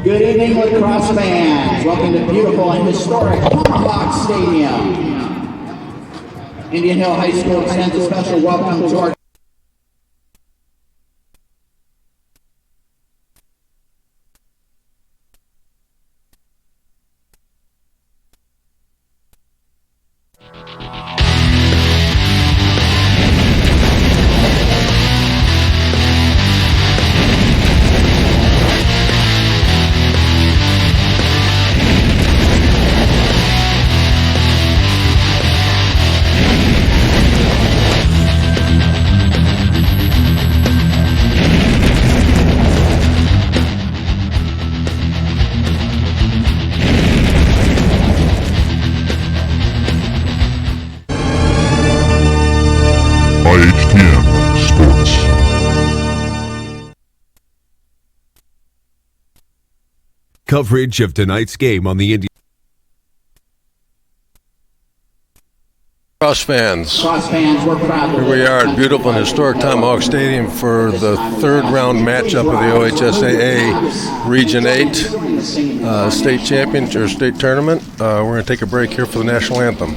Good evening, Lacrosse fans. Welcome to beautiful and historic Tomahawk Stadium. Indian Hill High School extends a special welcome to our Sports. Coverage of tonight's game on the Indian. Lacrosse fans, we're proud. Here we are at beautiful and historic Tomahawk Stadium for the third round matchup of the OHSAA Region 8 state championship or state tournament. We're going to take a break here for the national anthem.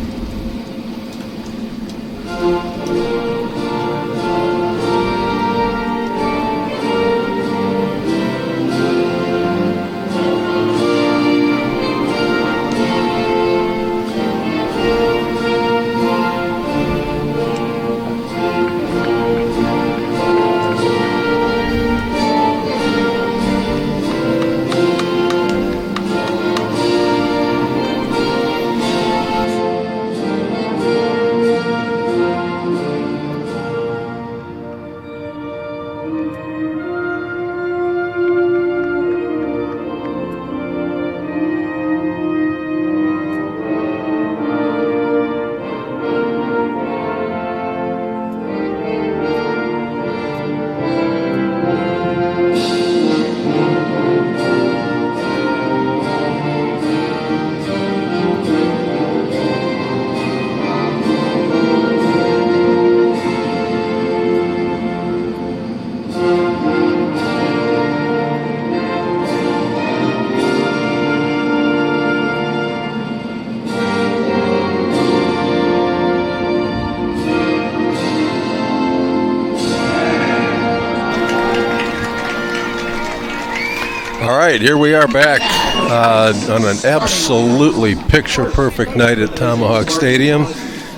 All right, here we are back on an absolutely picture-perfect night at Tomahawk Stadium.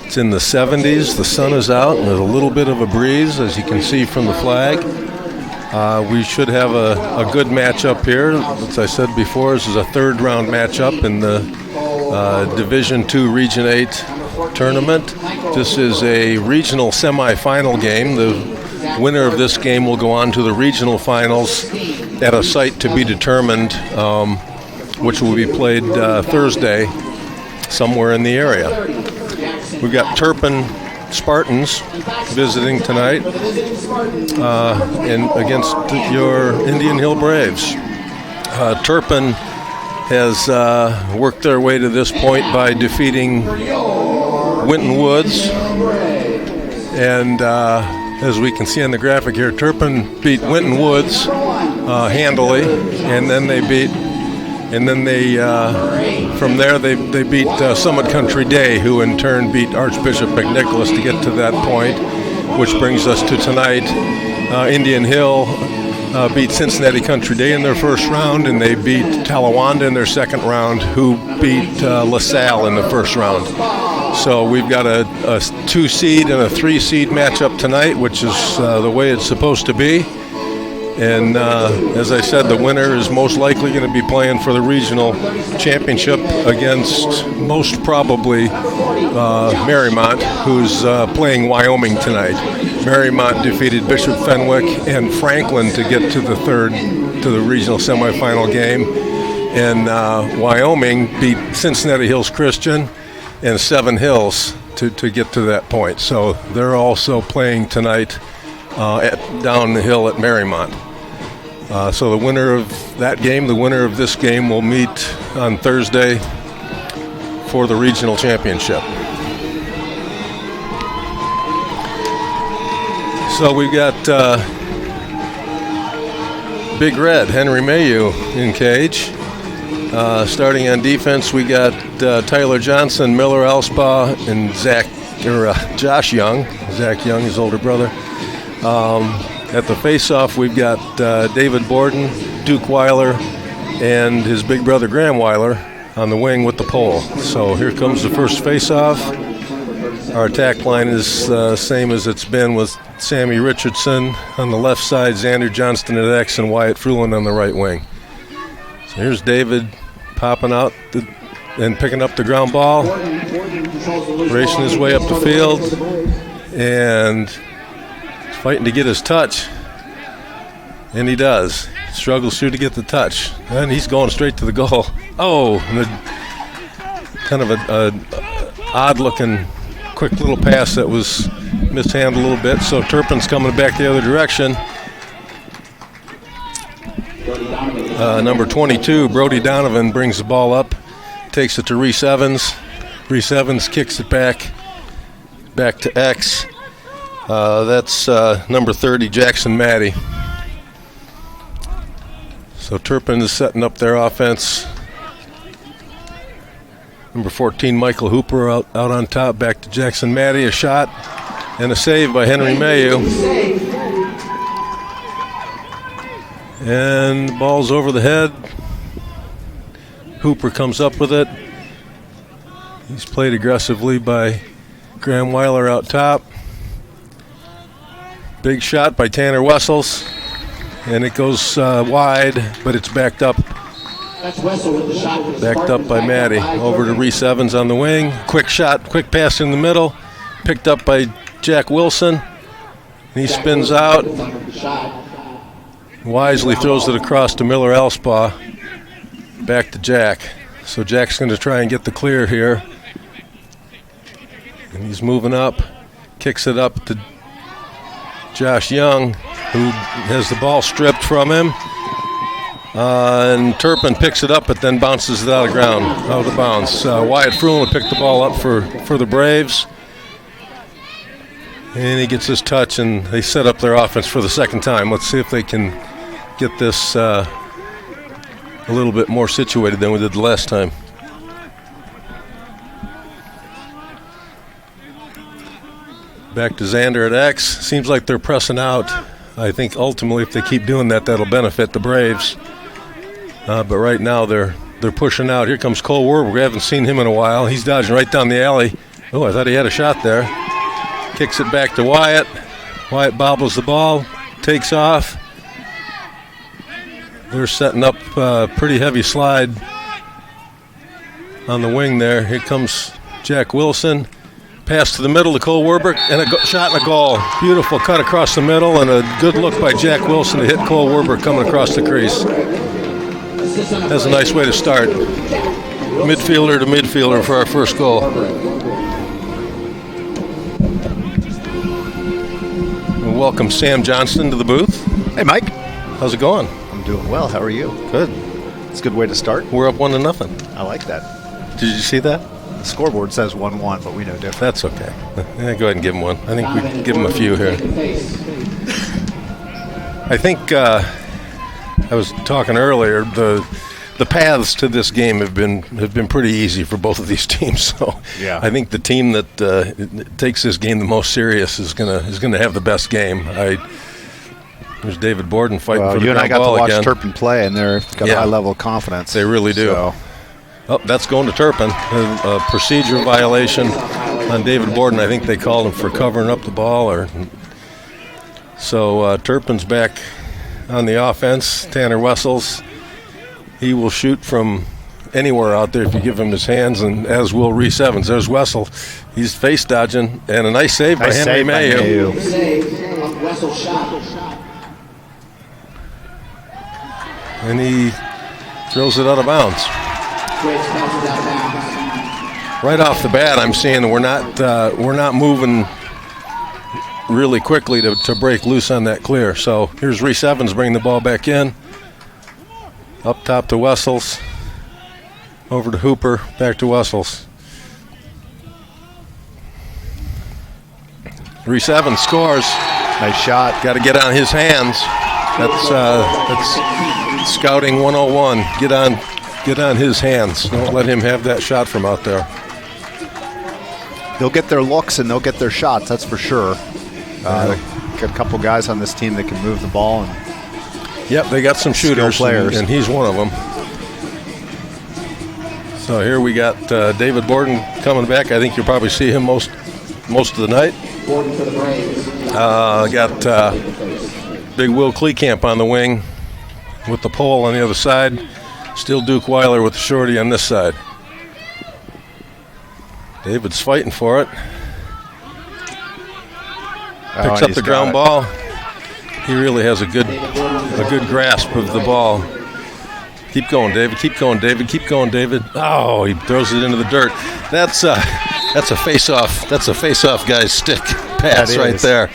It's in the 70s, the sun is out, and there's a little bit of a breeze, as you can see from the flag. We should have a good matchup here. As I said before, this is a third-round matchup in the Division II Region 8 tournament. This is a regional semifinal game. The winner of this game will go on to the regional finals at a site to be determined, which will be played Thursday somewhere in the area. We've got Turpin Spartans visiting tonight against your Indian Hill Braves. Turpin has worked their way to this point by defeating Winton Woods, and as we can see on the graphic here, Turpin beat Winton Woods handily, and then from there they beat Summit Country Day, who in turn beat Archbishop McNicholas to get to that point, which brings us to tonight. Indian Hill beat Cincinnati Country Day in their first round, and they beat Talawanda in their second round, who beat LaSalle in the first round. So we've got a 2-seed and a 3-seed matchup tonight, which is the way it's supposed to be. And as I said, the winner is most likely going to be playing for the regional championship against most probably Marymount, who's playing Wyoming tonight. Marymount defeated Bishop Fenwick and Franklin to get to the regional semifinal game. And Wyoming beat Cincinnati Hills Christian and Seven Hills to get to that point. So they're also playing tonight down the hill at Marymount. So the winner of that game, the winner of this game, will meet on Thursday for the regional championship. So we've got Big Red, Henry Mayu in cage. Starting on defense, we got Tyler Johnson, Miller Elspaugh, and Josh Young. Zach Young, his older brother. At the face-off, we've got David Borden, Duke Weiler, and his big brother Graham Weiler on the wing with the pole. So here comes the first face-off. Our attack line is the same as it's been, with Sammy Richardson on the left side, Xander Johnston at X, and Wyatt Fruland on the right wing. So here's David popping out and picking up the ground ball, racing his way up the field, and fighting to get his touch. And he does. Struggles through to get the touch. And he's going straight to the goal. Oh, and kind of a odd-looking quick little pass that was mishandled a little bit. So Turpin's coming back the other direction. Number 22, Brody Donovan, brings the ball up, takes it to Reese Evans. Reese Evans kicks it back to X. That's number 30, Jackson Matty. So Turpin is setting up their offense. Number 14, Michael Hooper out on top, back to Jackson Matty. A shot and a save by Henry Mayu. And the ball's over the head. Hooper comes up with it. He's played aggressively by Graham Weiler out top. Big shot by Tanner Wessels. And it goes wide, but it's backed up. Backed up by Matty. Over to Reese Evans on the wing. Quick shot, quick pass in the middle. Picked up by Jack Wilson. And he spins out. Wisely throws it across to Miller Elspaugh. Back to Jack. So Jack's going to try and get the clear here. And he's moving up. Kicks it up to Josh Young, who has the ball stripped from him. And Turpin picks it up, but then bounces it out of bounds. Wyatt Fruland picked the ball up for the Braves. And he gets his touch, and they set up their offense for the second time. Let's see if they can get this a little bit more situated than we did the last time. Back to Xander at X. Seems like they're pressing out. I think ultimately if they keep doing that, that'll benefit the Braves. But right now they're pushing out. Here comes Cole Werber. We haven't seen him in a while. He's dodging right down the alley. Oh, I thought he had a shot there. Kicks it back to Wyatt. Wyatt bobbles the ball, takes off. They're setting up a pretty heavy slide on the wing there. Here comes Jack Wilson. Pass to the middle to Cole Werber, and a shot and a goal. Beautiful cut across the middle, and a good look by Jack Wilson to hit Cole Werber coming across the crease. That's a nice way to start. Midfielder to midfielder for our first goal. And welcome Sam Johnston to the booth. Hey, Mike. How's it going? I'm doing well. How are you? Good. It's a good way to start. We're up 1-0. I like that. Did you see that? The scoreboard says 1-1, but we know different. That's okay. Yeah, go ahead and give him one. I think we can give him a few here. I think I was talking earlier. The paths to this game have been pretty easy for both of these teams. So yeah. I think the team that takes this game the most serious is gonna have the best game. There's David Borden fighting for the you and I ground got ball to watch again. Turpin play, and they've got a high level of confidence. They really do. So. Oh, that's going to Turpin. A procedure violation on David Borden. I think they called him for covering up the ball. So Turpin's back on the offense. Tanner Wessels, he will shoot from anywhere out there if you give him his hands, and as will Reese Evans. There's Wessel. He's face dodging, and a nice save by Henry Mayu. And he throws it out of bounds. Right off the bat, I'm seeing we're not moving really quickly to break loose on that clear. So here's Reese Evans bringing the ball back in. Up top to Wessels. Over to Hooper, back to Wessels. Reese Evans scores. Nice shot. Got to get on his hands. That's scouting 101. Get on his hands. Don't let him have that shot from out there. They'll get their looks and they'll get their shots, that's for sure. Got a couple guys on this team that can move the ball. And yep, they got some shooters, players. and he's one of them. So here we got David Borden coming back. I think you'll probably see him most of the night. Got big Will Kleekamp on the wing with the pole on the other side. Still Duke Weiler with the shorty on this side. David's fighting for it. Picks up the ground ball. He really has a good grasp of the ball. Keep going, David. Keep going, David. Keep going, David. Oh, he throws it into the dirt. That's a face-off. That's a face-off guy's stick pass right there.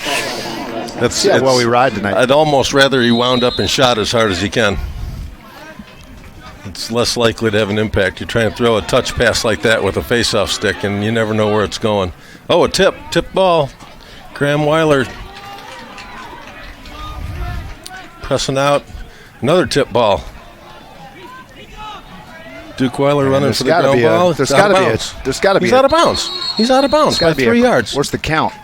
That's well we ride tonight. I'd almost rather he wound up and shot as hard as he can. It's less likely to have an impact. You're trying to throw a touch pass like that with a face-off stick, and you never know where it's going. Oh, a tip ball. Graham Weiler pressing out. Another tip ball. Duke Weiler running for the ground ball. There's got to be. He's out of bounds. He's out of bounds by 3 yards. Where's the count?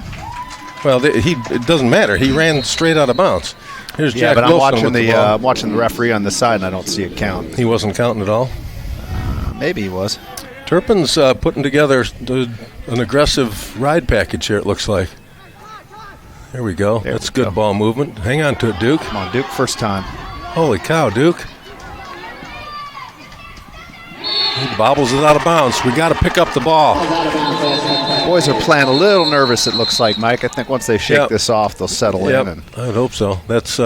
Well, it doesn't matter. He ran straight out of bounds. Here's Jack but Wilson I'm watching the referee on the side, and I don't see a count. He wasn't counting at all. Maybe he was. Turpin's putting together an aggressive ride package here, it looks like. There we go. That's good ball movement. Hang on to it, Duke. Come on, Duke, first time. Holy cow, Duke. He bobbles it out of bounds. We got to pick up the ball. Boys are playing a little nervous, it looks like, Mike. I think once they shake this off, they'll settle in. And I'd hope so. That's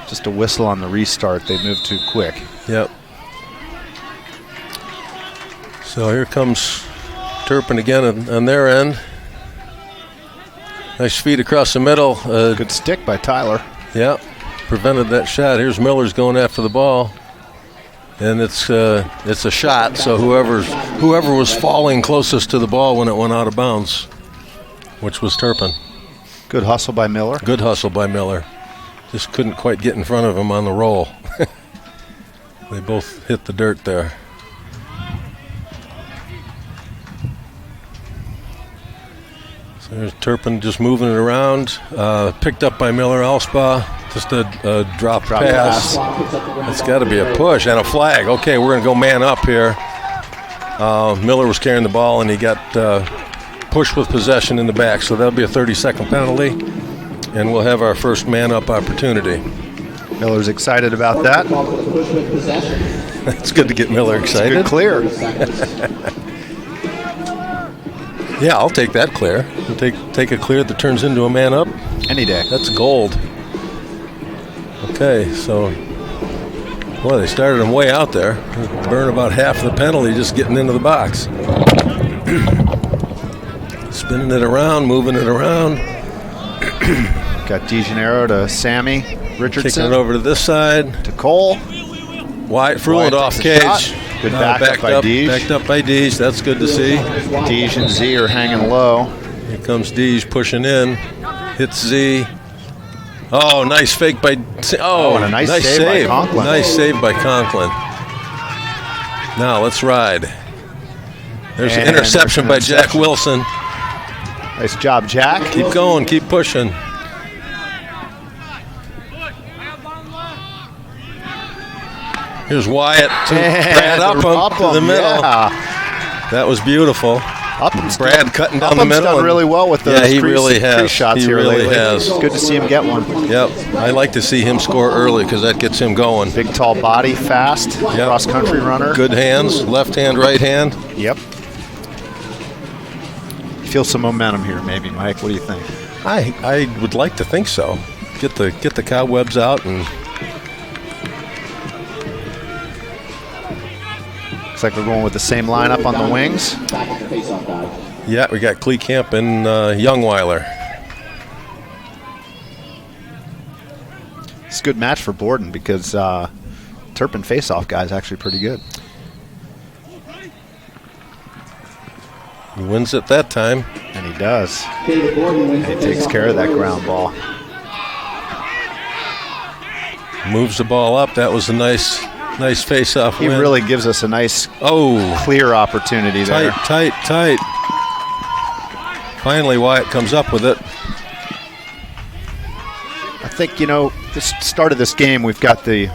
just a whistle on the restart. They moved too quick. Yep. So here comes Turpin again on their end. Nice feed across the middle. Good stick by Tyler. Yep. Prevented that shot. Here's Miller's going after the ball. And it's a shot, so whoever was falling closest to the ball when it went out of bounds, which was Turpin. Good hustle by Miller. Good hustle by Miller. Just couldn't quite get in front of him on the roll. They both hit the dirt there. So there's Turpin just moving it around. Picked up by Miller Alspa. Just a drop pass. It's got to be a push and a flag. Okay, we're going to go man up here. Miller was carrying the ball, and he got pushed with possession in the back, so that'll be a 30-second penalty, and we'll have our first man-up opportunity. Miller's excited about that. It's good to get Miller excited. It's a good clear. Yeah, I'll take that clear. I'll take a clear that turns into a man-up. Any day. That's gold. Okay, so, boy, they started him way out there. Burn about half of the penalty just getting into the box. Spinning it around, moving it around. Got DeGennaro to Sammy Richardson. Kicking it over to this side. To Cole. Wyatt Fruland off cage. Good backed up by Deej. Backed up by Deej. That's good to see. Deej and Z are hanging low. Here comes Deej pushing in. Hits Z. Oh, nice fake by... Oh, and a nice save by Conklin. Nice save by Conklin. Now, let's ride. There's an interception by Jack Wilson. Nice job, Jack. Keep going. Keep pushing. Here's Wyatt. Brad Upham to the middle. Yeah. That was beautiful. Brad cutting down the middle. Done really well with those pre-shots here lately. He really has. It's good to see him get one. Yep. I like to see him score early because that gets him going. Big, tall body, fast, cross-country runner. Good hands, left hand, right hand. Yep. Feel some momentum here, maybe, Mike. What do you think? I would like to think so. Get the cobwebs out and. Looks like we're going with the same lineup on the wings. Yeah, we got Kleekamp and Youngweiler. It's a good match for Borden because Turpin face-off guy is actually pretty good. He wins it that time. And he does. And he takes care of that ground ball. moves the ball up. That was a nice face-off He win. really gives us a nice, Oh, clear opportunity there. tight. Finally, Wyatt comes up with it. I think, the start of this game, we've got the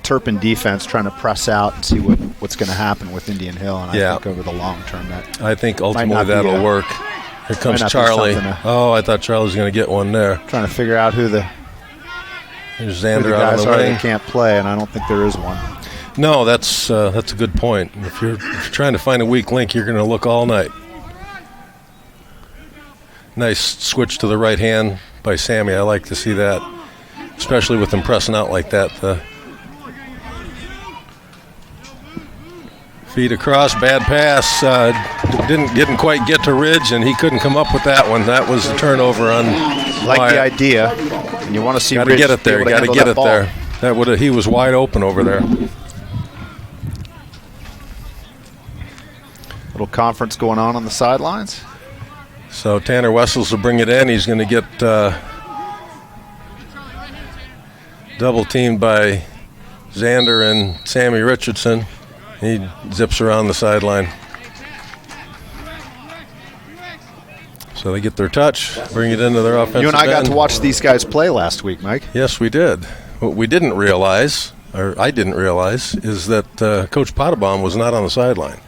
Turpin defense trying to press out and see what's going to happen with Indian Hill. And I think over the long term I think ultimately not be that'll work. Here comes Charlie. Oh, I thought Charlie was going to get one there. Trying to figure out who the Xander out guys on the are wing. that can't play, and I don't think there is one. No, that's a good point. If you're trying to find a weak link, you're going to look all night. Nice switch to the right hand by Sammy. I like to see that, especially with him pressing out like that. Feed across, bad pass. Didn't quite get to Ridge, and he couldn't come up with that one. That was a turnover on Like Wyatt. the idea, and you want to see Got to Ridge get it there. be able to Got to handle get that it ball. there. He was wide open over there. Little conference going on the sidelines. So Tanner Wessels will bring it in. He's going to get double teamed by Xander and Sammy Richardson. He zips around the sideline. So they get their touch, bring it into their offensive You and I got end. to watch these guys play last week, Mike. Yes, we did. What we didn't realize, or I didn't realize, is that Coach Pottebaum was not on the sideline.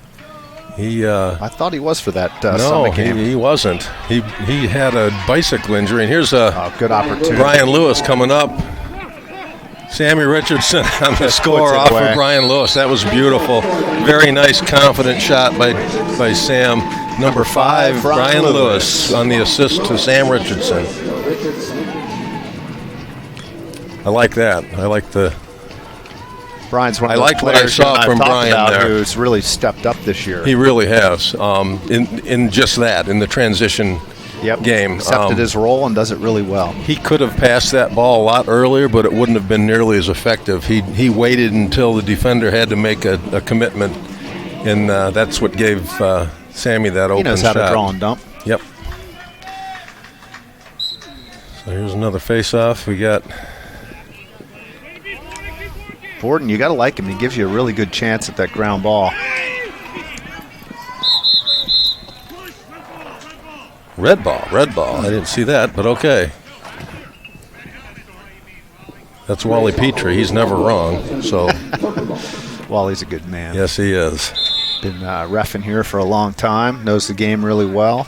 I thought he was for that No, summit game. he wasn't. He had a bicycle injury, and here's a Good opportunity. Brian Lewis coming up. Sammy Richardson on the score puts it off away. of Brian Lewis. That was beautiful. Very nice, confident shot by Sam. Number 5, Brian Lewis on the assist to Sam Richardson. I like that. I like the. Brian's one of I those liked what I players saw you and I've from talked Brian about there. who's really stepped up this year. He really has. In just that, in the transition game. Accepted his role and does it really well. He could have passed that ball a lot earlier, but it wouldn't have been nearly as effective. He waited until the defender had to make a commitment, and that's what gave Sammy that open shot. He knows how to draw and dump. Yep. So here's another face-off. We got Borden, you got to like him. He gives you a really good chance at that ground ball. red ball. I didn't see that, but okay. That's Wally Petrie. He's never wrong. So Wally's a good man. yes, he is. Been reffing here for a long time. Knows the game really well.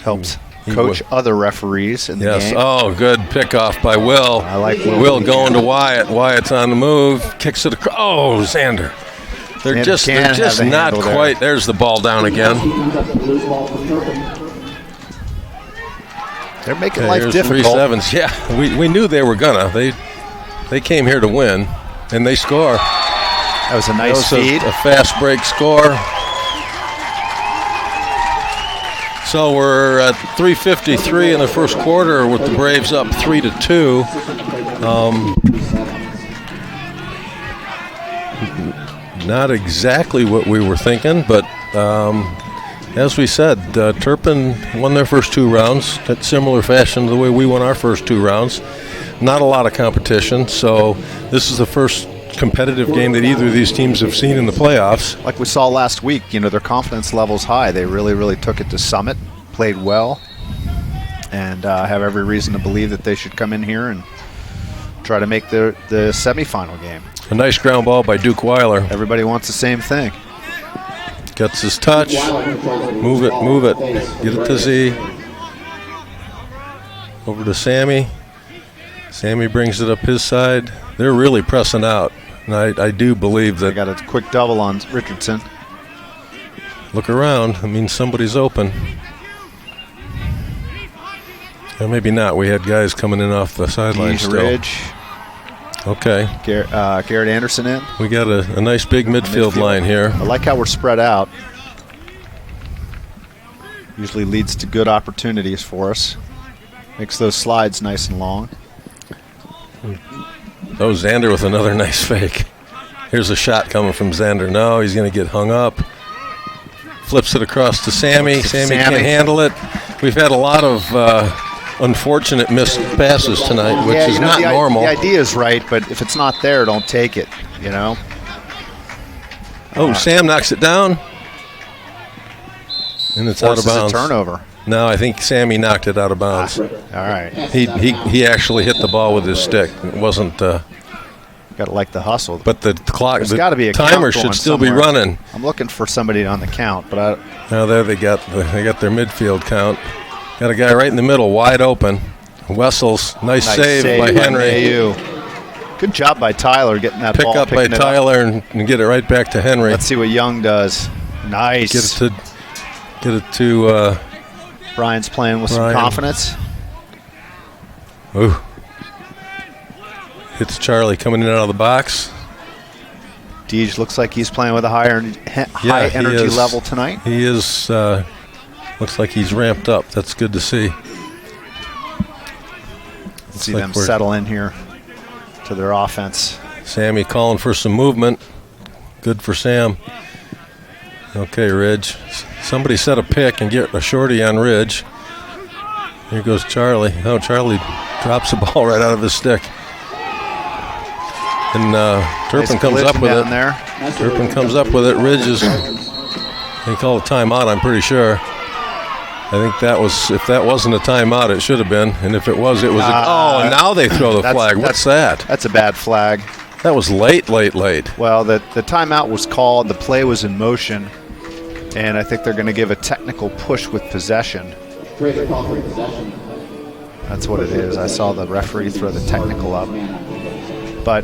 Helps coach other referees in the Yes. game. Oh, good pickoff by Will. I like Will. Will going to Wyatt. Wyatt's on the move. Kicks it across. Oh, Xander. They're Xander just can have a not handle there. quite. There's the ball down again. They're making Okay, life here's difficult. Reese Evans. Yeah, we knew they were gonna. They came here to win, and they score. That was a That nice was feed. a fast break score. So we're at 3:53 in the first quarter with the Braves up 3-2. Not exactly what we were thinking, but as we said, Turpin won their first 2 rounds in similar fashion to the way we won our first 2 rounds. Not a lot of competition, so this is the first competitive game that either of these teams have seen in the playoffs. Like we saw last week, their confidence level's high. They really took it to Summit, played well, and have every reason to believe that they should come in here and try to make the semifinal game. A nice ground ball by Duke Weiler. Everybody wants the same thing. Gets his touch. Move it. Get it to Z. Over to Sammy. Sammy brings it up his side. They're really pressing out. And I do believe They that. got a quick double on Richardson. Look around. I mean, somebody's open. Or maybe not. We had guys coming in off the sideline He's still. Ridge. Okay. Garrett Anderson in. We got a nice big midfield line here. I like how we're spread out. Usually leads to good opportunities for us. Makes those slides nice and long. Oh, Xander with another nice fake. Here's a shot coming from Xander. No, he's going to get hung up. Flips it across to Sammy. Sammy can't handle it. We've had a lot of unfortunate missed passes tonight, which is not normal. The idea is right, but if it's not there, don't take it, you know. Oh, Sam knocks it down. And it's out of bounds. A turnover. No, I think Sammy knocked it out of bounds. All right. He actually hit the ball with his stick. It wasn't. Got to like the hustle. But the clock, there's got to be a timer should still be running. I'm looking for somebody on the count, but now there they got their midfield count. Got a guy right in the middle, wide open. Wessels, nice save by Henry. Good job by Tyler getting that ball. Pick up by Tyler and get it right back to Henry. Let's see what Young does. Nice. Get it to. Brian's playing with some confidence. Ooh. Hits Charlie coming in out of the box. Deej looks like he's playing with a high energy level tonight. He is. Looks like he's ramped up. That's good to see. See them settle in here to their offense. Sammy calling for some movement. Good for Sam. Okay, Ridge. Somebody set a pick and get a shorty on Ridge. Here goes Charlie. Oh, Charlie drops the ball right out of his stick. And Turpin comes up with it. There. Turpin comes up with it. Ridge is, they call it timeout, I'm pretty sure. I think that was, if that wasn't a timeout, it should have been. And if it was, it was. And now they throw the flag. What's that? That's a bad flag. That was late. Well, the timeout was called. The play was in motion. And I think they're going to give a technical push with possession. That's what it is. I saw the referee throw the technical up. But,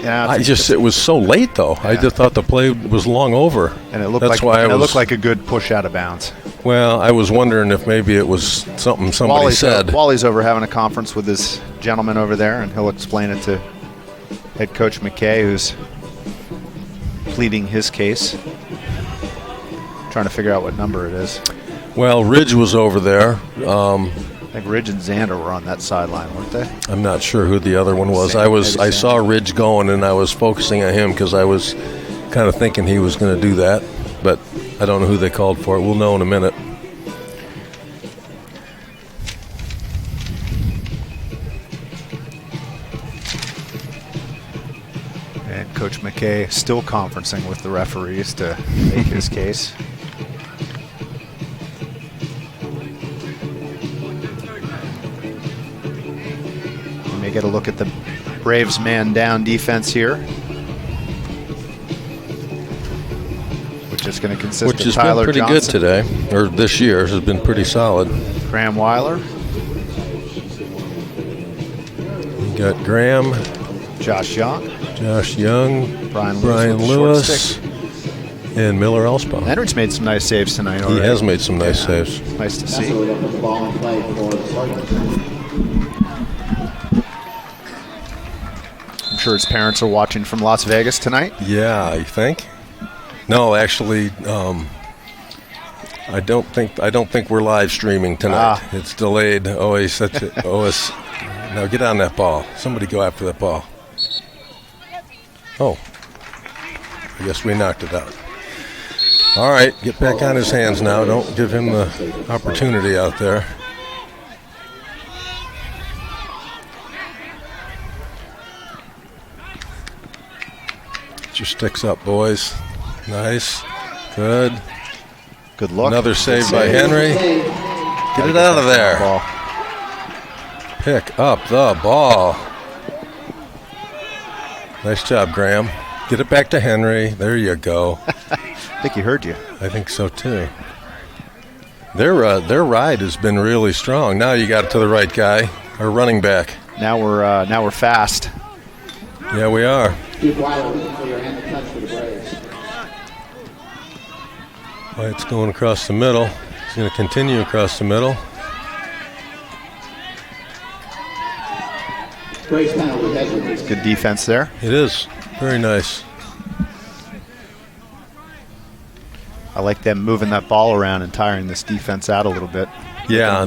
yeah. It was so late, though. Yeah. I just thought the play was long over. And it looked looked like a good push out of bounds. Well, I was wondering if maybe it was something somebody said. Wally's over having a conference with his gentleman over there, and he'll explain it to head coach McKay, who's pleading his case. Trying to figure out what number it is. Well, Ridge was over there. I think Ridge and Xander were on that sideline, weren't they? I'm not sure who the other one was. I saw Ridge going, and I was focusing on him because I was kind of thinking he was going to do that, but I don't know who they called for it. We'll know in a minute. And Coach McKay still conferencing with the referees to make his case. Get a look at the Braves man down defense here, which is going to consist of Tyler Johnson. Which has been pretty good today, or this year has been pretty solid. Graham Weiler. You got Graham. Josh Young. Brian Lewis. And Miller Elspeth. Henry's made some nice saves tonight already. He has made some nice saves. Nice to see. I'm sure his parents are watching from Las Vegas tonight. Yeah, you think? No, actually, I don't think we're live streaming tonight. It's delayed. Now get on that ball. Somebody go after that ball. Oh, I guess we knocked it out. All right, get back on his hands now. Don't give him the opportunity out there. Get your sticks up, boys. Nice. Good look. Another save by Henry. Get it out of there. Pick up the ball. Nice job, Graham. Get it back to Henry. There you go. I think he heard you. I think so too. Their ride has been really strong. Now you got it to the right guy, our running back. Now we're fast. Yeah, we are. It's going across the middle. It's going to continue across the middle. It's good defense there. It is. Very nice. I like them moving that ball around and tiring this defense out a little bit. Yeah,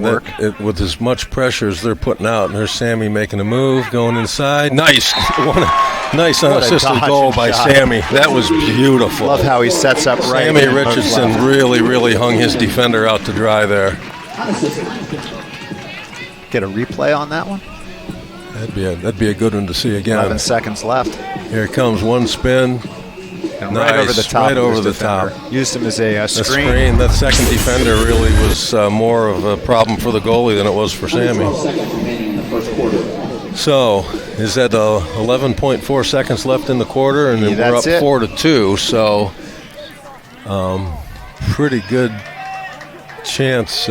with as much pressure as they're putting out. And there's Sammy making a move, going inside. Nice. Nice unassisted goal by Sammy. That was beautiful. Love how he sets up right. Sammy Richardson really hung his defender out to dry there. get a replay on that one? That'd be a good one to see again. 11 seconds left. Here comes one spin. And Nice, right over the top. right of over his the defender. top. Used him as a The screen. screen. That second defender really was more of a problem for the goalie than it was for Sammy. 12 seconds remaining in the first quarter. So, is that 11.4 seconds left in the quarter, and then we're up that's it. 4-2. So, pretty good chance.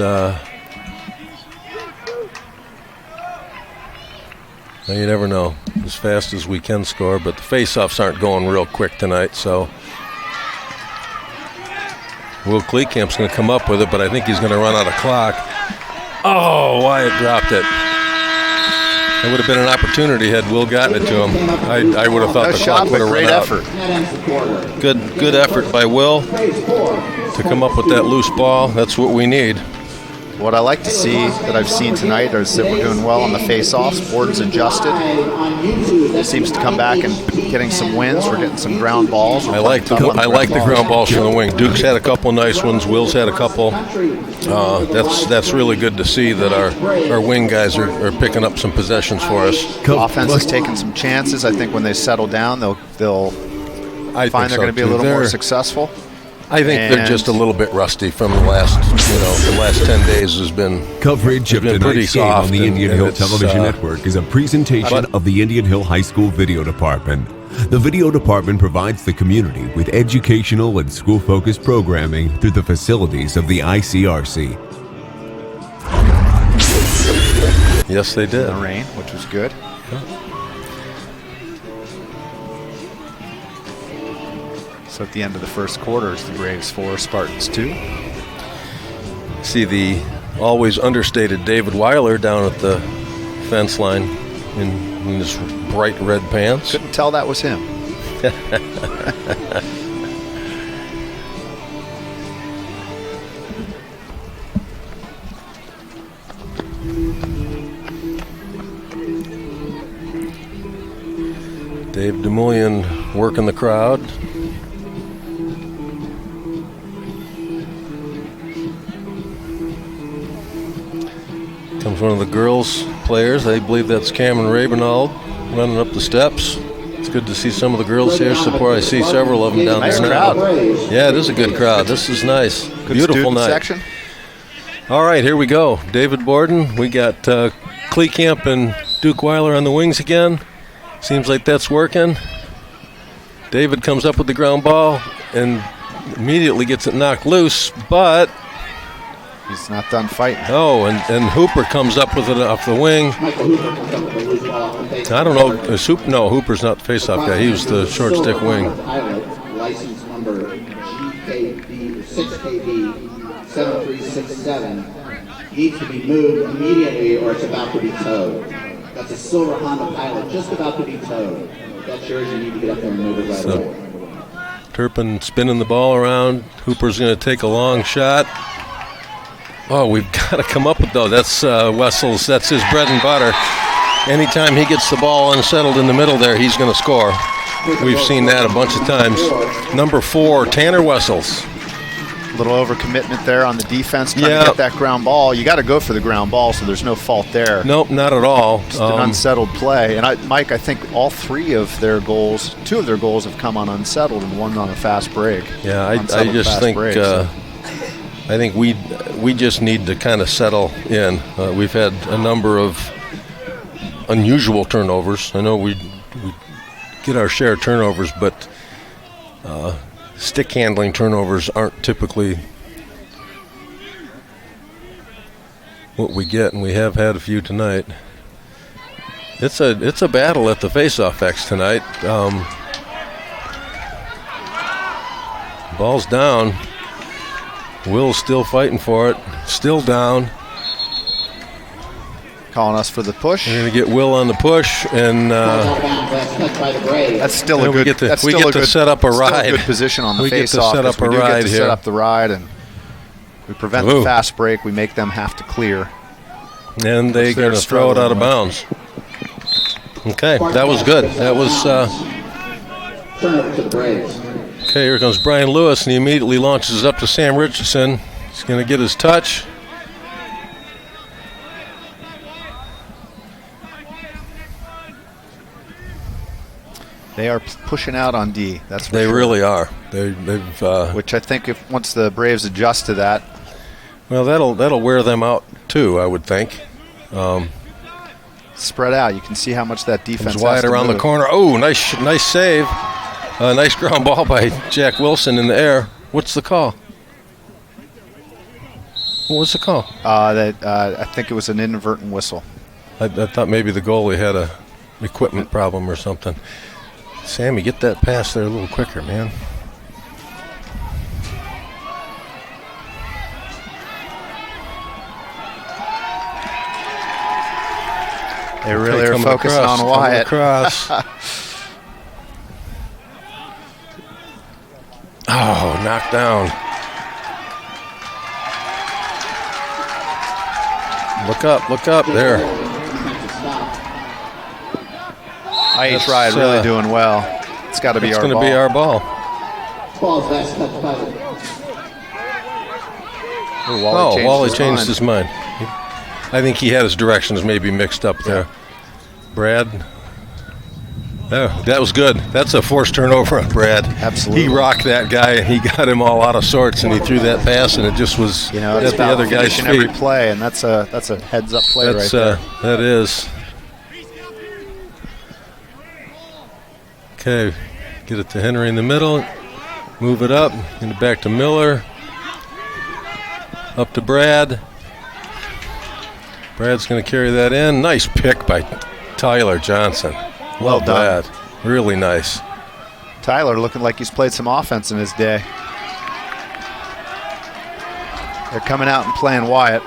Now you never know as fast as we can score, but the face-offs aren't going real quick tonight. So, Will Kleekamp's going to come up with it, but I think he's going to run out of clock. Oh, Wyatt dropped it. It would have been an opportunity had Will gotten it to him. I would have thought the clock would have run out. Effort. That ends the quarter. Good effort by Will to come up with that loose ball. That's what we need. What I like to see that I've seen tonight is that we're doing well on the face-offs. Board's adjusted. Seems to come back and getting some wins. We're getting some ground balls. I like the ground balls from the wing. Duke's had a couple nice ones. Will's had a couple. That's really good to see that our wing guys are picking up some possessions for us. Offense is taking some chances. I think when they settle down, they'll find they're going to be a little more successful. I think they're just a little bit rusty from the last 10 days has been Coverage of pretty tonight's game on soft, the and Indian Hill it's, Television Network is a presentation of the Indian Hill High School Video Department. The Video Department provides the community with educational and school-focused programming through the facilities of the ICRC. Yes, they did. The rain, which was good. So at the end of the first quarter, it's the Braves 4, Spartans 2. See the always understated David Weiler down at the fence line in his bright red pants. Couldn't tell that was him. Dave DeMullion working the crowd. Comes one of the girls players. I believe that's Cameron Rabenald running up the steps. It's good to see some of the girls here. I see several of them down Nice there now. crowd. Yeah, it is a good crowd. This is nice. Good Beautiful student night. section. All right, here we go. David Borden. We got Kleekamp and Duke Weiler on the wings again. Seems like that's working. David comes up with the ground ball and immediately gets it knocked loose, but He's not done fighting. oh, and Hooper comes up with it off the wing. I don't know. No, Hooper's not the face-off guy. He was the short stick wing. License number GKB 6KB 7367 needs to be moved immediately or it's about to be towed. That's a silver Honda Pilot just about to be towed. If that's yours, you need to get up there and move it right away. Turpin spinning the ball around. Hooper's going to take a long shot. Oh, we've got to come up with though. That's Wessels. That's his bread and butter. Anytime he gets the ball unsettled in the middle there, he's going to score. We've seen that a bunch of times. Number 4, Tanner Wessels. A little overcommitment there on the defense trying Yeah. to get that ground ball. You got to go for the ground ball, so there's no fault there. Nope, not at all. Just an unsettled play. And Mike, I think all 3 of their goals, 2 of their goals have come on unsettled and 1 on a fast break. Yeah, I Unsettled just fast think break, so. I think we just need to kind of settle in. We've had a number of unusual turnovers. I know we get our share of turnovers, but stick handling turnovers aren't typically what we get, and we have had a few tonight. It's a battle at the face-off X tonight. Ball's down. Will's still fighting for it. Still down. Calling us for the push. We're going to get Will on the push, and That's still a we good. get to- that's we still get a to good, set up a still ride. good position on the We get to face-off. set up We a do ride get to here. set up the ride, and we prevent Ooh. the fast break. We make them have to clear. and they're going to throw it out of bounds. Okay, that was good. That was Turnover to the Braves. okay. Here comes Brian Lewis, and he immediately launches up to Sam Richardson. He's going to get his touch. They are pushing out on D. That's for They sure. really are. They've Which I think if once the Braves adjust to that, well, that'll wear them out too, I would think. spread out. You can see how much that defense Comes wide has to around the move. corner. Oh, nice save. Nice ground ball by Jack Wilson in the air. What's the call? What was the call? I think it was an inadvertent whistle. I thought maybe the goalie had a equipment problem or something. Sammy, get that pass there a little quicker, man. They really are Coming focusing across, on Wyatt. Across. Oh, knocked down. Look up there. IH Ride really doing well. It's got to be It's our going ball. to be our ball. Ball's last touch by the Ooh, Wally changed his mind. I think he had his directions maybe mixed up there. Brad. Oh, that was good. That's a forced turnover on Brad. Absolutely. He rocked that guy, and he got him all out of sorts, and he threw that pass, and it just was It's at the about other guy's finishing feet. every play, and that's a heads-up play right there. That is. Okay, get it to Henry in the middle. Move it up, get it back to Miller. Up to Brad. Brad's going to carry that in. Nice pick by Tyler Johnson. Well Love done. that. Really nice. Tyler looking like he's played some offense in his day. They're coming out and playing Wyatt,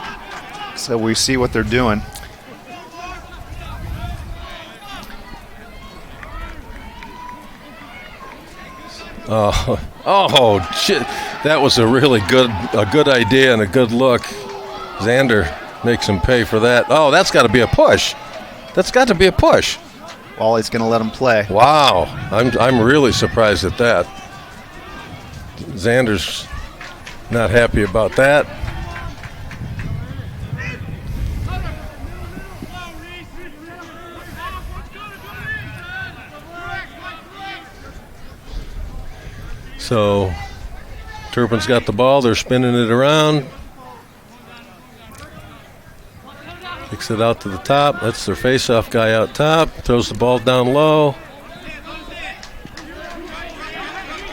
so we see what they're doing. Oh, shit. That was a really good idea and a good look. Xander makes him pay for that. Oh, that's got to be a push. That's got to be a push. Wally's going to let him play. Wow. I'm really surprised at that. Xander's not happy about that. So Turpin's got the ball. They're spinning it around. Kicks it out to the top. That's their face-off guy out top. Throws the ball down low.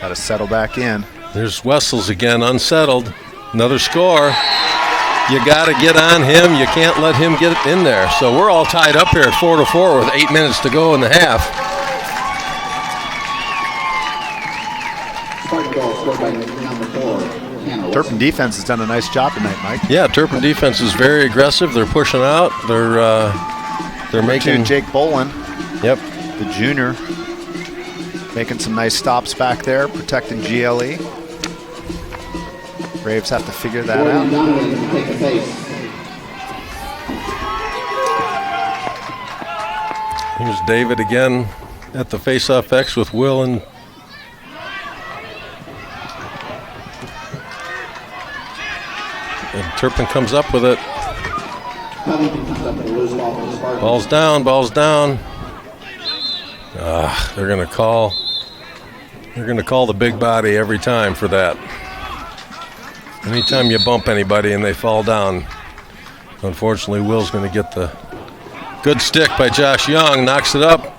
Got to settle back in. There's Wessels again, unsettled. Another score. You got to get on him. You can't let him get in there. So we're all tied up here at 4-4 with 8 minutes to go in the half. Spartan goal scored by number 4, Hannah Turpin defense has done a nice job tonight, Mike. Yeah, Turpin defense is very aggressive. They're pushing out. They're making Jake Bolin, Yep. the junior, making some nice stops back there, protecting GLE. Braves have to figure that Gordon out. Donovan to take a face. Here's David again at the face-off X with Will and Turpin comes up with it. Covington comes up with a loose ball for the Spartans. Ball's down. They're gonna call the big body every time for that. Anytime you bump anybody and they fall down, unfortunately Will's gonna get the good stick by Josh Young, knocks it up.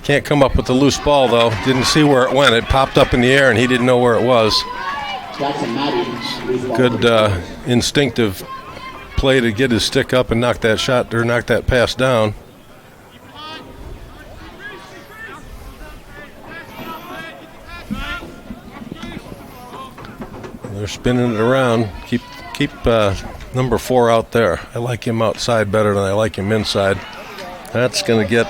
Can't come up with the loose ball though. Didn't see where it went. It popped up in the air and he didn't know where it was. Jackson Matty, loose ball Good for instinctive play to get his stick up and knock that shot or knock that pass down. They're spinning it around. Keep number 4 out there. I like him outside better than I like him inside. That's going to get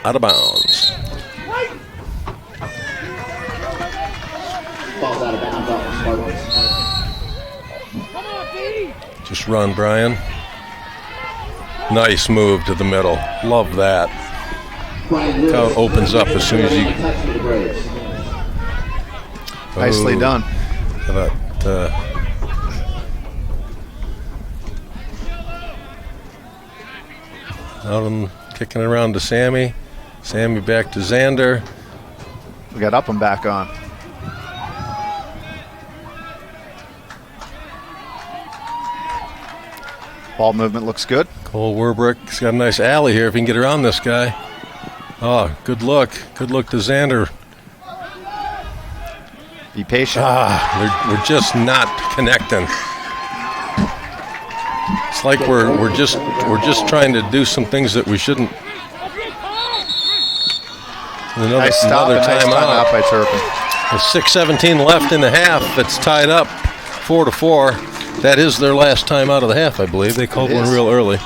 out of bounds. Ball's out of bounds off the Spartans. Just run, Brian. Nice move to the middle. Love that. Brian How Lewis. it opens up as soon as you. Touch for the Braves. Nicely Oh. done. How about out and kicking it around to Sammy. Sammy back to Xander. We got Upham back on. Ball movement looks good. Cole Werbrick's got a nice alley here if he can get around this guy. Oh, good look. Good look to Xander. Be patient. We're just not connecting. It's like we're just trying to do some things that we shouldn't. Nice stop and nice timeout by Turpin. With 6:17 left in the half, it's tied up 4-4. That is their last time out of the half, I believe. They called one real early.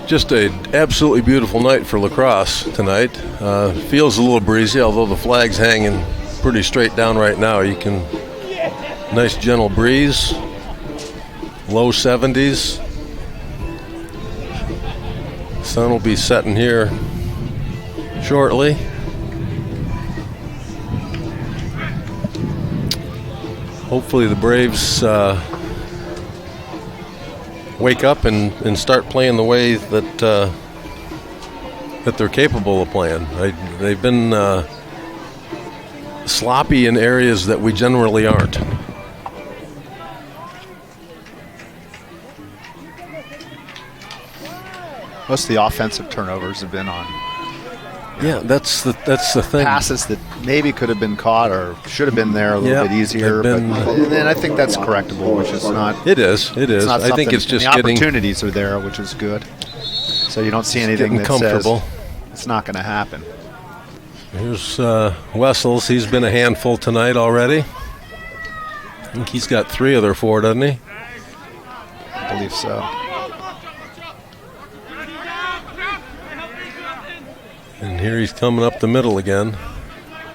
Just an absolutely beautiful night for lacrosse tonight. Feels a little breezy, although the flag's hanging pretty straight down right now. You can, nice gentle breeze, low 70s. Sun will be setting here shortly. Hopefully the Braves wake up and start playing the way that that they're capable of playing. They've been sloppy in areas that we generally aren't. Most of the offensive turnovers have been on Yeah, that's the thing. passes that maybe could have been caught or should have been there a little bit easier. they've But been- and I think that's correctable, which is not. It is. It's not I think something- it's just the getting opportunities are there, which is good. So you don't see anything getting that comfortable. says it's not going to happen. Here's Wessels. He's been a handful tonight already. I think he's got 3 of their 4, doesn't he? I believe so. And here he's coming up the middle again.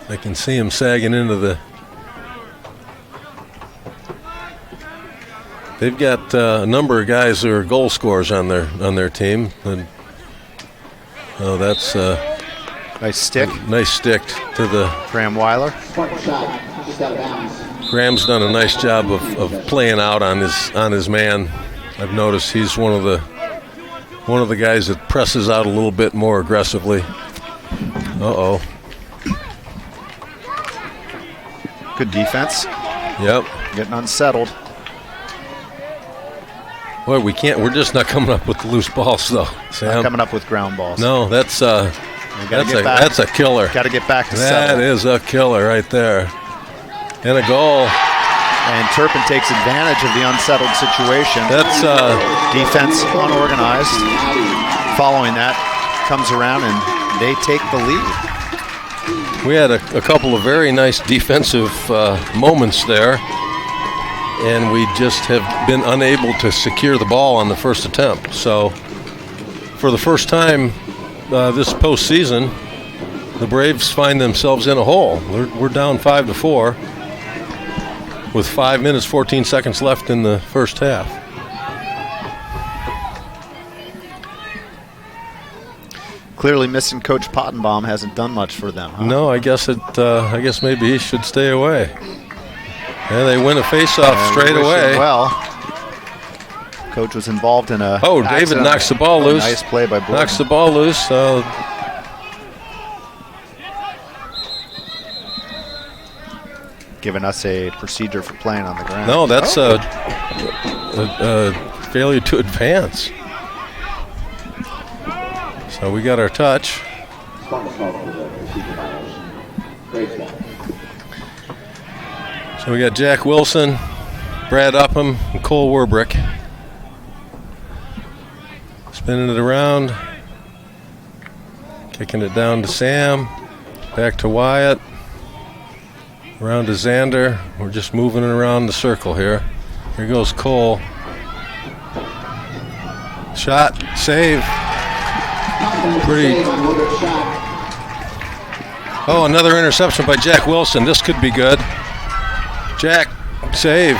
I can see him sagging into the. They've got a number of guys who are goal scorers on their team. And, oh, that's Nice stick. nice stick to the. Graham Weiler. Spartan shot, just out of bounds. Graham's done a nice job of playing out on his man. I've noticed he's one of the guys that presses out a little bit more aggressively. Uh-oh. Good defense. Yep. Getting unsettled. Boy, we're just not coming up with the loose balls though, Sam. Not coming up with ground balls. No, that's gotta get back. that's a killer. Got to get back to That settle. is a killer right there. And a goal. And Turpin takes advantage of the unsettled situation. That's Defense unorganized. Following that, comes around and they take the lead. we had a couple of very nice defensive moments there, and we just have been unable to secure the ball on the first attempt. So for the first time this postseason, the Braves find themselves in a hole. We're down 5-4 with 5 minutes, 14 seconds left in the first half. Clearly missing Coach Pottenbaum hasn't done much for them. Huh? No, I guess maybe he should stay away. Yeah, they win a face-off And straight we wish away. him well, Coach was involved in a. Oh, David accident. knocks the ball loose. Nice play by Borden. Knocks the ball loose. Giving us a procedure for playing on the ground. No, that's a failure to advance. So we got our touch. Spartan's called for the procedure violation. Great ball. So we got Jack Wilson, Brad Upham, and Cole Werbrick. Spinning it around. Kicking it down to Sam. Back to Wyatt. Around to Xander. We're just moving it around the circle here. Here goes Cole. Shot, save. Pretty. Oh, another interception by Jack Wilson. This could be good. Jack, save.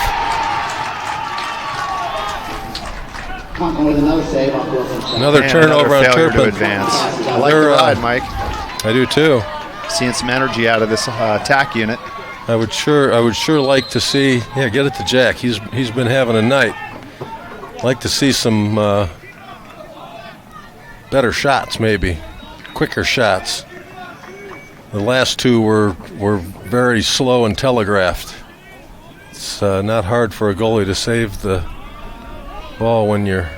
Conklin with another save off Wilson's shot. Another turnover on failure to Turpin. advance. I like the ride, Mike. I do too. Seeing some energy out of this attack unit. I would sure like to see. Yeah, get it to Jack. He's been having a night. Like to see some better shots, maybe quicker shots. The last two were very slow and telegraphed. It's not hard for a goalie to save the ball when you're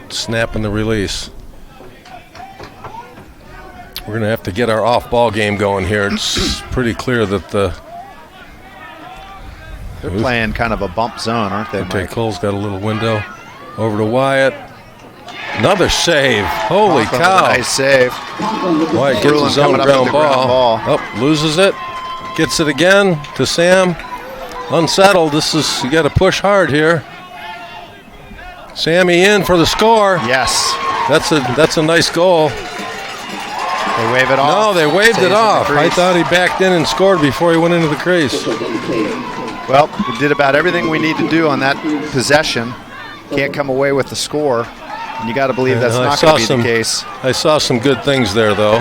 snapping the release. We're going to have to get our off-ball game going here. It's pretty clear that They're playing kind of a bump zone, aren't they, Okay, Mike? Cole's got a little window. Over to Wyatt. Another save. Holy Conklin with cow. a nice save. Wyatt gets his own coming up with ground the ground ball. ball. Oh, loses it. Gets it again to Sam. Unsettled. You got to push hard here. Sammy in for the score. Yes. That's a nice goal. They wave it off. No, they waved Stays it in the off. I crease. thought he backed in and scored before he went into the crease. Well, we did about everything we need to do on that possession. Can't come away with the score. And you got to believe that's I not saw going to be the case. I saw some good things there, though.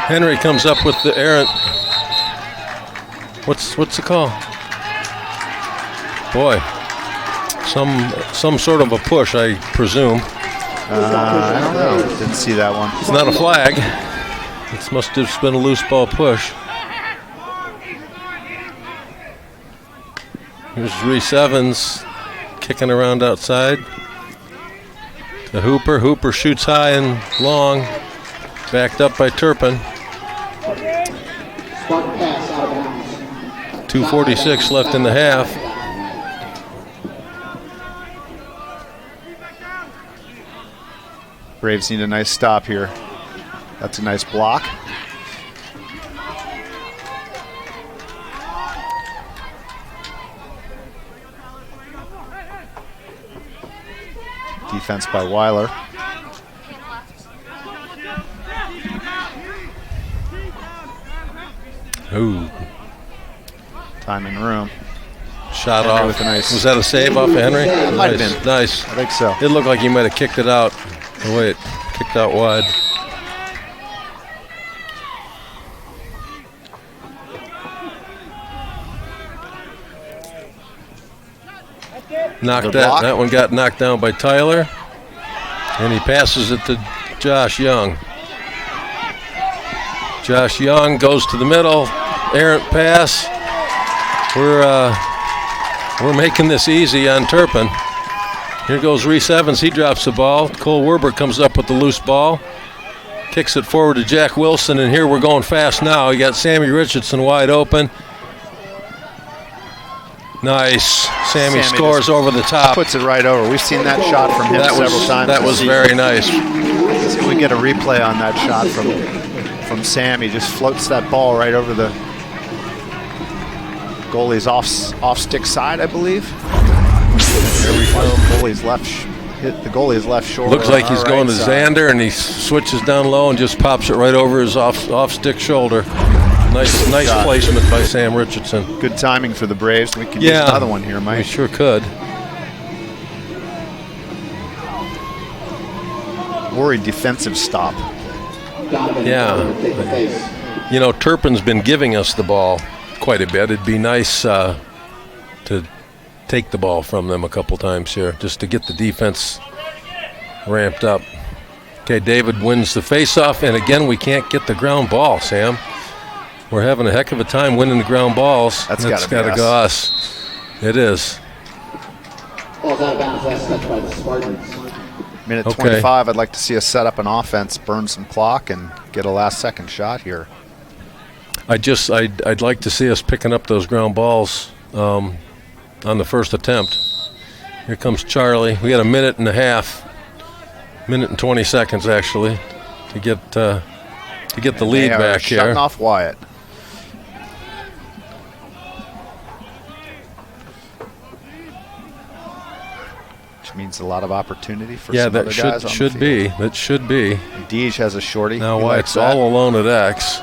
Henry comes up with the errant. What's the call? Boy, some sort of a push, I presume. I don't know. Didn't see that one. It's not a flag. It must have been a loose ball push. Here's Reese Evans kicking around outside. To Hooper. Hooper shoots high and long. Backed up by Turpin. Spartan pass out of bounds. 2:46 left in the half. Braves need a nice stop here. That's a nice block. Defense by Weiler. Ooh, Time and room. shot Henry off. with a nice- Was that a save off of Henry? Might have Nice, been. nice. I think so. It looked like he might have kicked it out. Oh, wait, kicked out wide. Knocked The block. that one got knocked down by Tyler. And he passes it to Josh Young. Josh Young goes to the middle. Errant pass. We're making this easy on Turpin. Here goes Reese Evans. He drops the ball. Cole Werber comes up with the loose ball. Kicks it forward to Jack Wilson, and here we're going fast now. You got Sammy Richardson wide open. Nice. Sammy scores just over the top. Puts it right over. We've seen that shot from him several times. That this was season. very nice. See if we get a replay on that shot from Sammy. Just floats that ball right over the goalie's off stick side, I believe. There we go. Hit the goalie's left shoulder. Looks like on he's our going right to side. Xander, and he switches down low and just pops it right over his off stick shoulder. Nice shot. placement by Sam Richardson. Good timing for the Braves. We could use another one here, We Mike. sure could. Worried defensive stop. Donovan Yeah. Turpin take the face. You know, Turpin's been giving us the ball quite a bit. It'd be nice to take the ball from them a couple times here, just to get the defense ramped up. Okay, David wins the faceoff, and again, we can't get the ground ball, Sam. We're having a heck of a time winning the ground balls. That's gotta be gotta us. go us. It is. Ball's out of bounds. Last touch by the Spartans. Minute Okay. 25, I'd like to see us set up an offense, burn some clock, and get a last-second shot here. I'd like to see us picking up those ground balls on the first attempt. Here comes Charlie. We got a minute and a half, minute and 20 seconds actually, to get the lead They are back shutting here. off Wyatt. Which means a lot of opportunity for Yeah, some other that guys should on the be. field. That should be. Deej has a shorty. Now He Wyatt's likes that. all alone at X.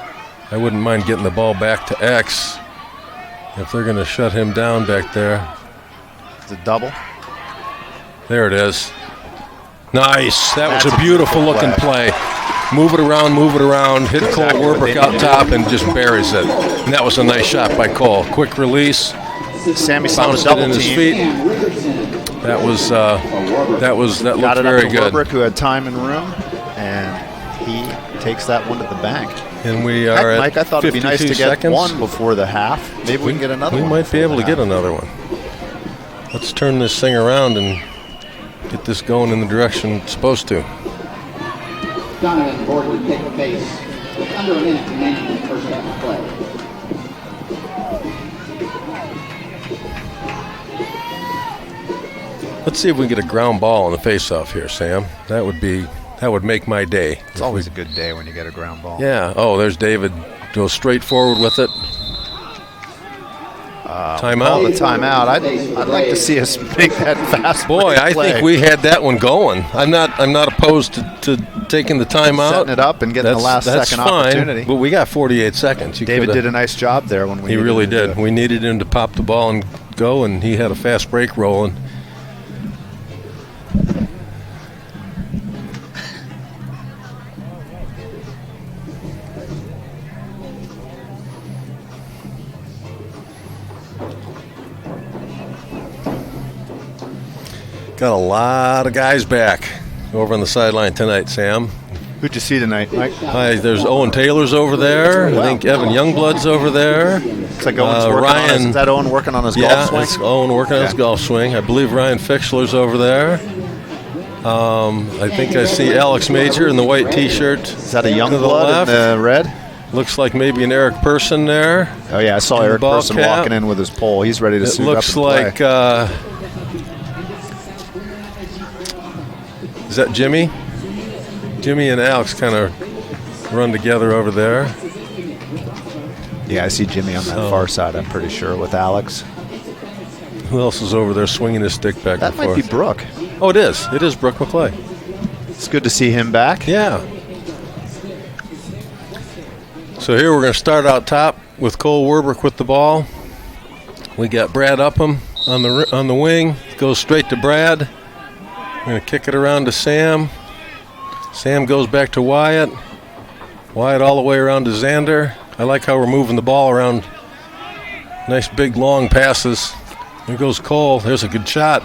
I wouldn't mind getting the ball back to X if they're going to shut him down back there. It's a double. There it is. Nice. That That's was a a beautiful beautiful looking play. Move it around, hit Cole Exactly what Werbrick they out need. top and just buries it. And that was a nice shot by Cole. Quick release, Sammy saw the bounced it double in his team. feet. That looked Got it very up to good. Werbrick, who had time and room, and he takes that one to the bank. And we Heck, are at Mike, I thought it'd be nice to 52 get seconds. one before the half. Maybe we can get another We one. might be able to get another. another one. Let's turn this thing around and get this going in the direction it's supposed to. Donovan Gordon take the base with under a minute remaining in the first half of play. Let's see if we can get a ground ball on the face-off here, Sam. That would make my day. It's always a good day when you get a ground ball. Yeah. Oh, there's David. Goes straight forward with it. Call Timeout. the timeout. I'd like to see us make that fast. Boy, break I play. think we had that one going. I'm not opposed to taking the timeout. Setting it up and getting the last that's second fine, opportunity. But we got 48 seconds. David did a nice job there when we. He needed really him to did. do it. We needed him to pop the ball and go, and he had a fast break rolling. Got a lot of guys back over on the sideline tonight, Sam. Who'd you see tonight, Mike? Hi, there's Owen Taylor's over there. I think Evan Youngblood's over there. Looks like Owen's working on his, Ryan. is that Owen working on his Yeah, golf swing? it's Owen working on his Okay. golf swing. I believe Ryan Fixler's over there. I think I see Alex Major in the white T-shirt. Is that a young to the blood in left. the red? Looks like maybe an Eric Person there. Oh yeah, I saw And the Eric ball Person cap. walking in with his pole. He's ready to It suit looks up and like play. is that Jimmy? Jimmy and Alex kind of run together over there. Yeah, I see Jimmy on that far side. I'm pretty sure with Alex. Who else is over there swinging his stick back That and might forth? be Brooke. Oh, it is. It is Brooke McClay. It's good to see him back. Yeah. So here we're going to start out top with Cole Werbrick with the ball. We got Brad Upham on the wing. Goes straight to Brad. We're going to kick it around to Sam. Sam goes back to Wyatt. Wyatt all the way around to Xander. I like how we're moving the ball around. Nice big long passes. There goes Cole. There's a good shot.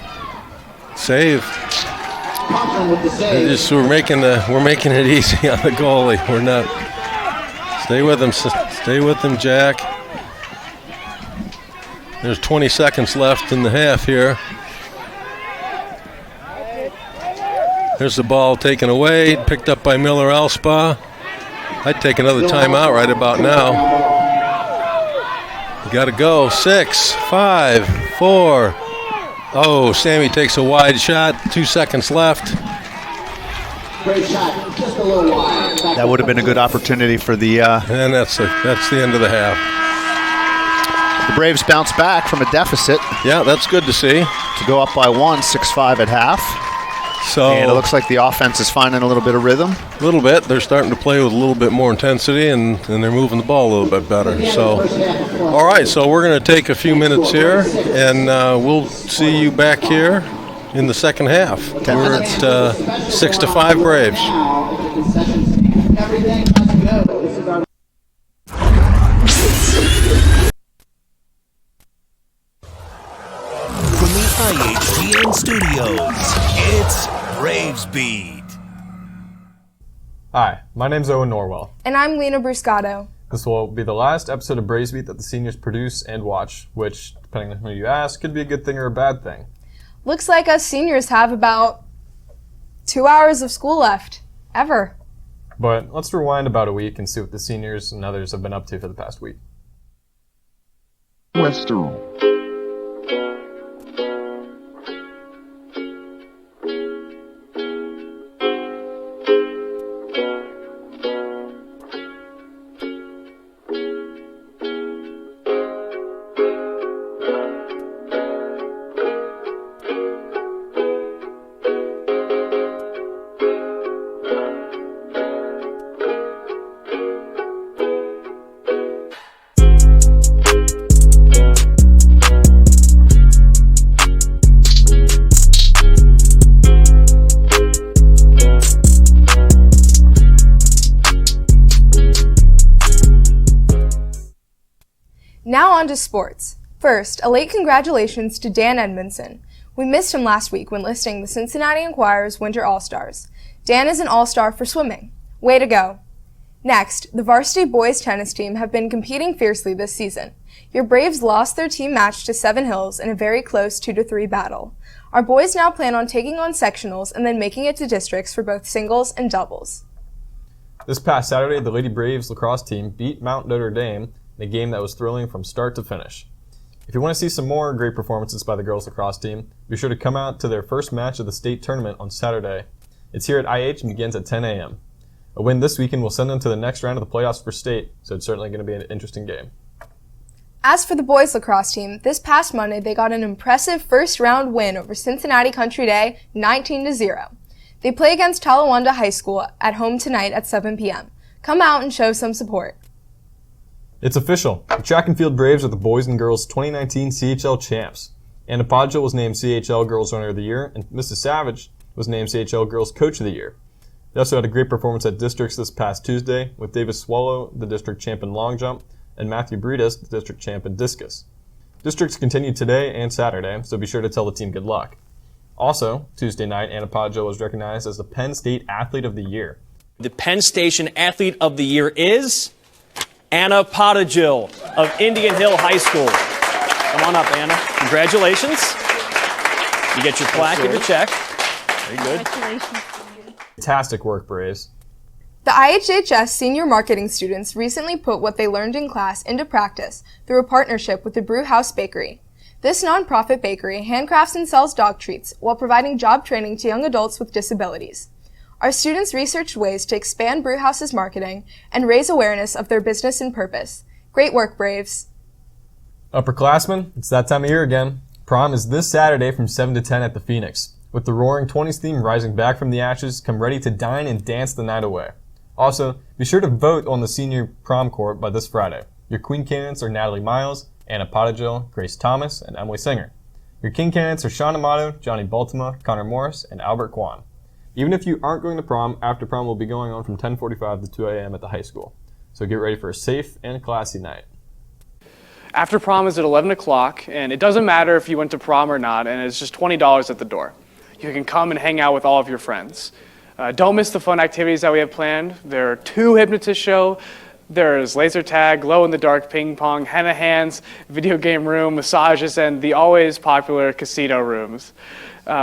Save. Conklin with the save. We're making it easy on the goalie. We're not. Stay with him. Stay with him, Jack. There's 20 seconds left in the half here. There's the ball taken away, picked up by Miller Alspa. I'd take another timeout right about now. You got to go. 6, 5, 4. Oh, Sammy takes a wide shot. 2 seconds left. Great shot, just a little wide. That would have been a good opportunity for the And that's the end of the half. Braves bounce back from a deficit Yeah, that's good to see. to go up by 1, 6-5 at half. So And it looks like the offense is finding a little bit of rhythm. a little bit. They're starting to play with a little bit more intensity, and they're moving the ball a little bit better. So, all right, so we're going to take a few minutes here, and we'll see you back here in the second half. We're at 6-5 Braves. Now, if the concessions stand, everything must go. This is our From the IHGN studios, it's Braves Beat. Hi, my name's Owen Norwell. And I'm Lena Bruscato. This will be the last episode of Braves Beat that the seniors produce and watch, which, depending on who you ask, could be a good thing or a bad thing. Looks like us seniors have about 2 hours of school left. Ever. But let's rewind about a week and see what the seniors and others have been up to for the past week. Western. Now on to sports. First, a late congratulations to Dan Edmondson. We missed him last week when listing the Cincinnati Enquirer's Winter All-Stars. Dan is an all-star for swimming. Way to go. Next, the varsity boys tennis team have been competing fiercely this season. Your Braves lost their team match to Seven Hills in a very close 2-3 battle. Our boys now plan on taking on sectionals and then making it to districts for both singles and doubles. This past Saturday, the Lady Braves lacrosse team beat Mount Notre Dame in a game that was thrilling from start to finish. If you want to see some more great performances by the girls lacrosse team, be sure to come out to their first match of the state tournament on Saturday. It's here at IH and begins at 10 a.m. A win this weekend will send them to the next round of the playoffs for state, so it's certainly going to be an interesting game. As for the boys lacrosse team, this past Monday they got an impressive first-round win over Cincinnati Country Day, 19-0. They play against Talawanda High School at home tonight at 7 p.m. Come out and show some support. It's official. The track and field Braves are the boys and girls 2019 CHL champs. Anna Podgel was named CHL Girls Runner of the Year, and Mrs. Savage was named CHL Girls Coach of the Year. They also had a great performance at districts this past Tuesday, with Davis Swallow, the district champ in long jump, and Matthew Breedis, the district champ in discus. Districts continue today and Saturday, so be sure to tell the team good luck. Also, Tuesday night, Anna Podgel was recognized as the Penn State Athlete of the Year. The Penn Station Athlete of the Year is Anna Podgel of Indian Hill High School. Come on up, Anna. Congratulations. You get your plaque and your check. Very good. Congratulations. Fantastic work, Braves. The IHHS senior marketing students recently put what they learned in class into practice through a partnership with the Brew House Bakery. This nonprofit bakery handcrafts and sells dog treats while providing job training to young adults with disabilities. Our students researched ways to expand Brewhouse's marketing and raise awareness of their business and purpose. Great work, Braves. Upperclassmen, it's that time of year again. Prom is this Saturday from 7 to 10 at the Phoenix. With the Roaring 20s theme rising back from the ashes, come ready to dine and dance the night away. Also, be sure to vote on the senior prom court by this Friday. Your queen candidates are Natalie Miles, Anna Podgel, Grace Thomas, and Emily Singer. Your king candidates are Sean Amato, Johnny Baltima, Connor Morris, and Albert Kwan. Even if you aren't going to prom, after prom will be going on from 10:45 to 2 a.m. at the high school. So get ready for a safe and classy night. After prom is at 11 o'clock, and it doesn't matter if you went to prom or not, and it's just $20 at the door. You can come and hang out with all of your friends. Don't miss the fun activities that we have planned. There are 2 hypnotist shows. There's laser tag, glow-in-the-dark ping pong, henna hands, video game room, massages, and the always popular casino rooms.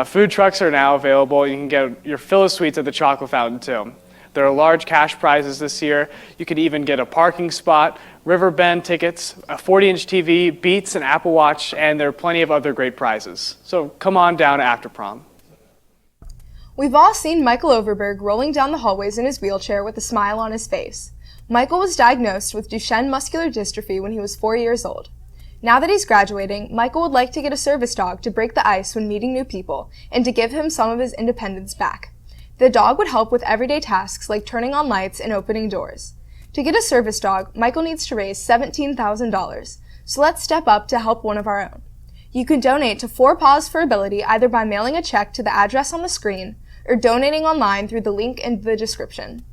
Food trucks are now available. You can get your fill of sweets at the chocolate fountain too. There are large cash prizes this year. You could even get a parking spot, river bend tickets, a 40-inch TV, Beats, an Apple Watch, and there are plenty of other great prizes. So come on down after prom. We've all seen Michael Overberg rolling down the hallways in his wheelchair with a smile on his face. Michael was diagnosed with Duchenne muscular dystrophy when he was 4 years old. Now that he's graduating, Michael would like to get a service dog to break the ice when meeting new people and to give him some of his independence back. The dog would help with everyday tasks like turning on lights and opening doors. To get a service dog, Michael needs to raise $17,000, so let's step up to help one of our own. You can donate to 4 Paws for Ability either by mailing a check to the address on the screen or donating online through the link in the description.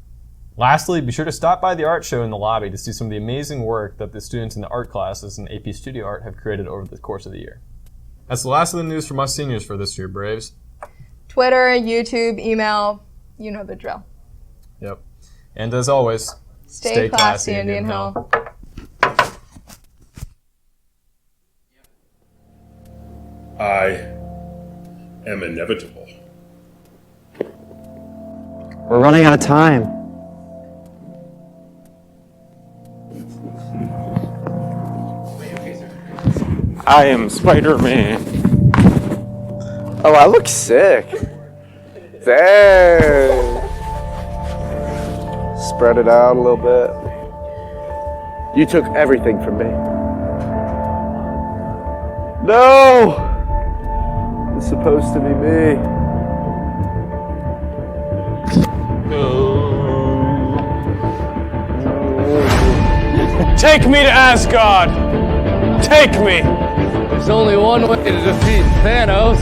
Lastly, be sure to stop by the art show in the lobby to see some of the amazing work that the students in the art classes in AP Studio Art have created over the course of the year. That's the last of the news from us seniors for this year, Braves. Twitter, YouTube, email, you know the drill. Yep. And as always, Stay classy, Indian Hill. I am inevitable. We're running out of time. I am Spider-Man. Oh, I look sick. Dang. Spread it out a little bit. You took everything from me. No! It's supposed to be me. Take me to Asgard! Take me! There's only one way to defeat Thanos.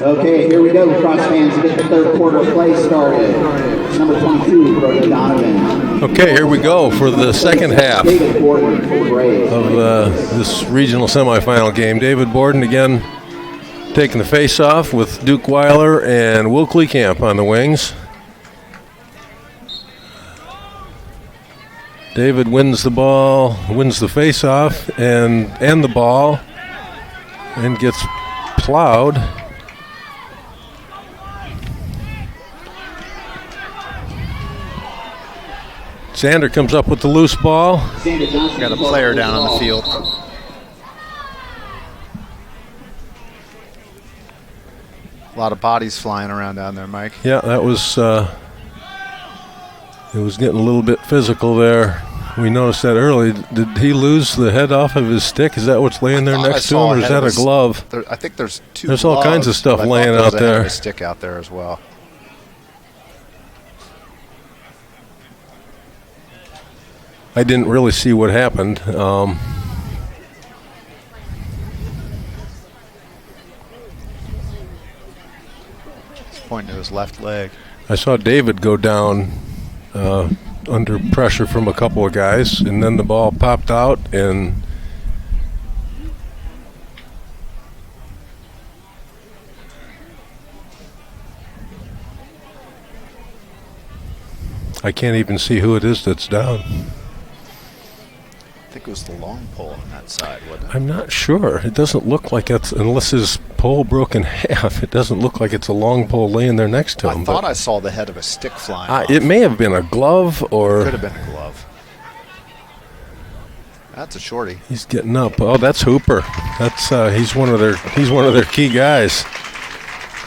Okay, here we go, Lacrosse fans, to get the third quarter of play started. Number 22, Brody Donovan. Okay, here we go for the second half David Borden for the Braves. of this regional semifinal game. David Borden again taking the face-off with Duke Weiler and Will Kleekamp on the wings. David wins the ball, wins the face-off and the ball, and gets plowed. Sander comes up with the loose ball. Got a player down on the field. A lot of bodies flying around down there, Mike. Yeah, that was, it was getting a little bit physical there. We noticed that early. Did he lose the head off of his stick? Is that what's laying there next to him, or is that a glove? I think there's two There's gloves, all kinds of stuff but I laying thought out there was a head of there. a stick out there as well. I didn't really see what happened. He's pointing to his left leg. I saw David go down under pressure from a couple of guys, and then the ball popped out, and I can't even see who it is that's down. I think it was the long pole on that side, wasn't it? I'm not sure. It doesn't look like it's, unless his pole broke in half, it doesn't look like it's a long pole laying there next to him. I thought I saw the head of a stick flying off. It may have been a glove, or Could have been a glove. That's a shorty. he's getting up. Oh, that's Hooper. That's he's one of their key guys.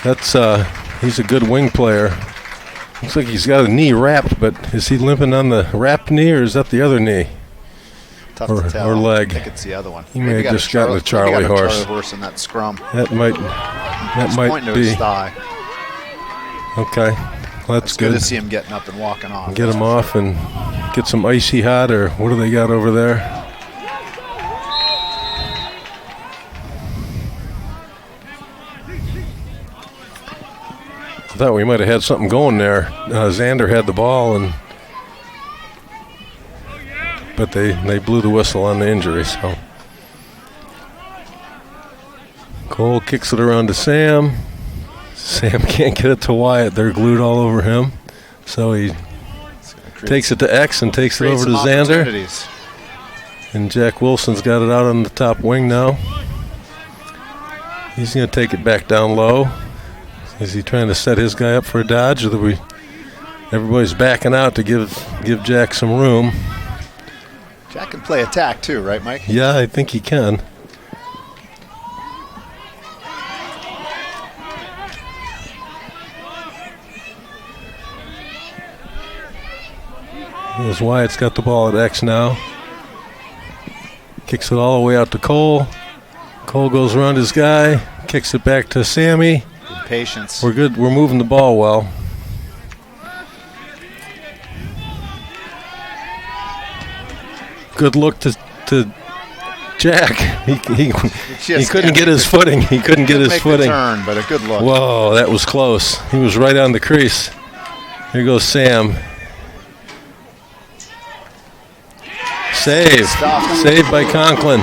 That's he's a good wing player. Looks like he's got a knee wrapped, but is he limping on the wrapped knee, or is that the other knee? Tough Or- to tell. or leg. I think it's the other one. He may have got just gotten a Charlie maybe got a horse. Charlie horse in that scrum. That might He's pointing to be his thigh. okay. Well, that's It's good good. to see him getting up and walking off. Get him off and get some icy hot, or what do they got over there? I thought we might have had something going there. Xander had the ball, but they blew the whistle on the injury. So Cole kicks it around to Sam. Sam can't get it to Wyatt. They're glued all over him. So he takes it to X and takes it over to Xander. And Jack Wilson's got it out on the top wing now. He's going to take it back down low. Is he trying to set his guy up for a dodge, or everybody's backing out to give Jack some room? Jack can play attack too, right, Mike? Yeah, I think he can. As Wyatt's got the ball at X now. Kicks it all the way out to Cole. Cole goes around his guy, kicks it back to Sammy. Good patience. We're good. We're moving the ball well. Good look to Jack. He couldn't get his footing. He couldn't get his footing. Turn, but a good look. Whoa, that was close. He was right on the crease. Here goes Sam. Saved by Conklin.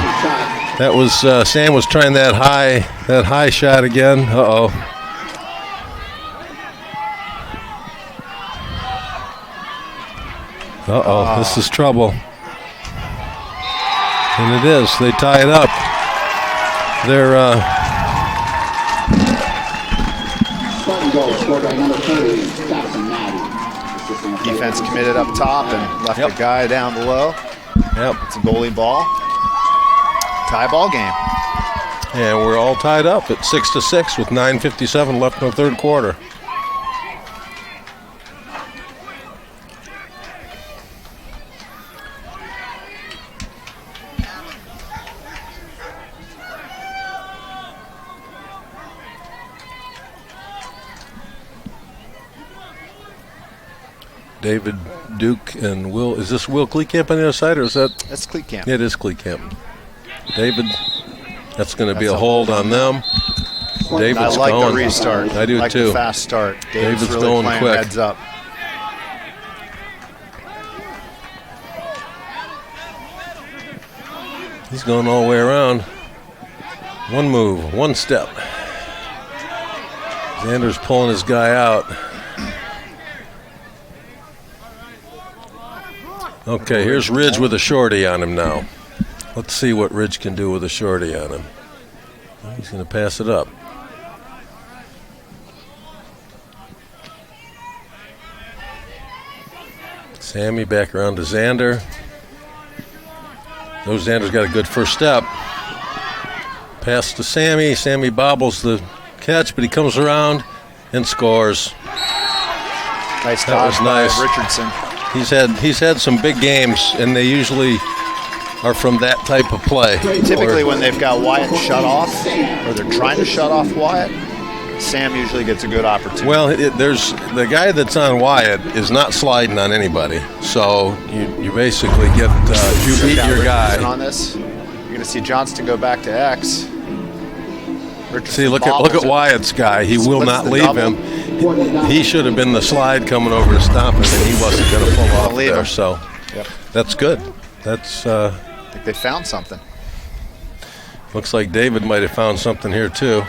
That was Sam was trying that high shot again. This is trouble. And it is. They tie it up. They're defense committed up top and left the guy down below. Yep. It's a goalie ball. Tie ball game. And we're all tied up at 6-6 with 9:57 left in the third quarter. David, Duke, and Will. Is this Will Kleekamp on the other side, or is that? That's Kleekamp. Yeah, it is Kleekamp. David, that's going to be a hold on them. David's I like going. the restart. I do like too. The fast start. David's really going playing quick. Heads up. He's going all the way around. One move, one step. Xander's pulling his guy out. Okay, here's Ridge with a shorty on him now. Let's see what Ridge can do with a shorty on him. He's going to pass it up. Sammy back around to Xander. Xander's got a good first step. Pass to Sammy. Sammy bobbles the catch, but he comes around and scores. Nice That was dodge by nice. Richardson. He's had some big games, and they usually are from that type of play. Typically when they've got Wyatt shut off, or they're trying to shut off Wyatt, Sam usually gets a good opportunity. Well, there's the guy that's on Wyatt is not sliding on anybody, so you basically get you beat your guy. On this, you're going to see Johnston go back to X. Richardson See, look at Wyatt's guy. He will not leave him. He should have been the slide coming over to stop it, and he wasn't going to pull off there. him. So that's good. That's. I think they found something. Looks like David might have found something here too.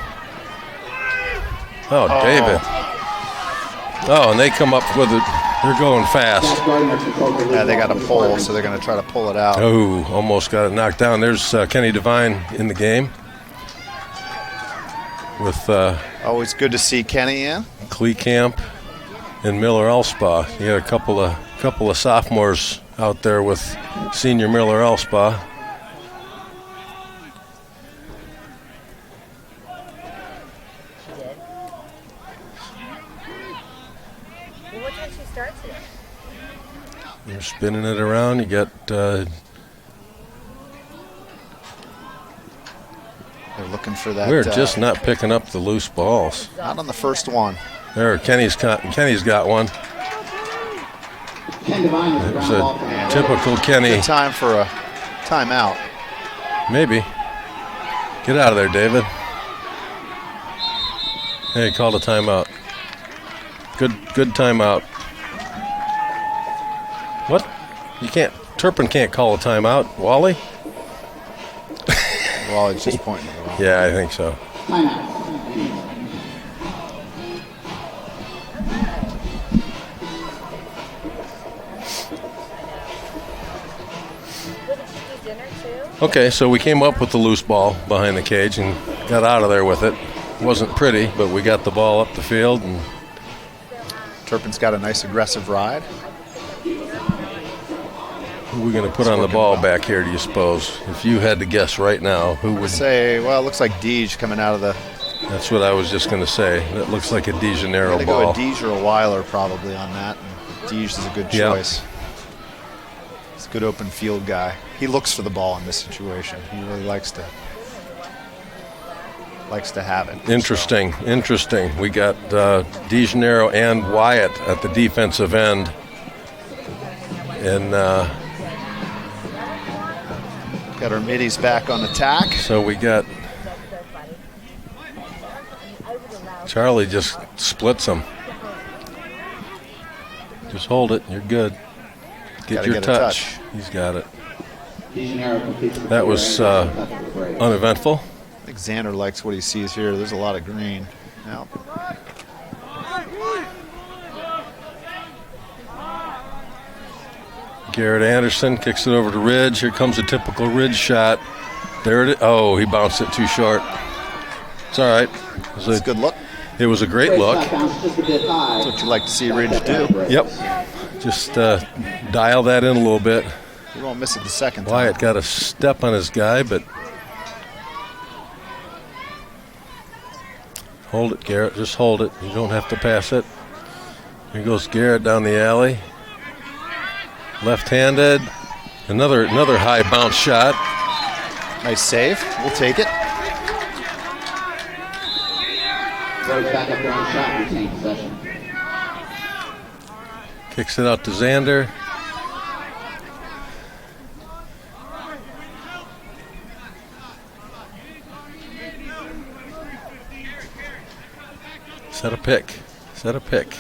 Oh, David. Oh, and they come up with it. They're going fast. Yeah, they got a pull, so they're going to try to pull it out. Oh, almost got it knocked down. There's Kenny Devine in the game. With always good to see Kenny in. Kleekamp and Miller Elspa. You had a couple of sophomores out there with senior Miller Elspa. What time she start today? You're spinning it around. You got They're looking for that. we're just not picking up the loose balls. Not on the first one. There, Kenny's got one. There's a typical Kenny. Good time for a timeout. Maybe. Get out of there, David. Hey, called a timeout. Good timeout. What? You can't. Turpin can't call a timeout. Wally? Wally's just pointing at the wrong. Yeah, I think so. Okay, so we came up with the loose ball behind the cage and got out of there with it. Wasn't pretty, but we got the ball up the field. And Turpin's got a nice aggressive ride. who are we going to put on the ball back here, do you suppose? If you had to guess right now, who would say? Well, it looks like Deej coming out of the. That's what I was just going to say. That looks like a De Janeiro ball. Go a Deej or a Weiler probably on that. Deej is a good choice. He's a good open field guy. He looks for the ball in this situation. He really likes to have it. Interesting. We got De Janeiro and Wyatt at the defensive end. And got our middies back on attack. So we got Charlie just splits them. Just hold it. You're good. Get your touch. He's got it. That was uneventful. I think Xander likes what he sees here. There's a lot of green. Now. Garrett Anderson kicks it over to Ridge. Here comes a typical Ridge shot. There it is. Oh, he bounced it too short. It's all right. It was a good look. It was a great look. That's what you like to see Ridge do. Yep. Just dial that in a little bit. You won't miss it the second time. Wyatt got a step on his guy, but hold it, Garrett. Just hold it. You don't have to pass it. Here goes Garrett down the alley. Left-handed. Another high bounce shot. Nice save. We'll take it. Back up round shot, retain possession. Kicks it out to Xander. Set a pick.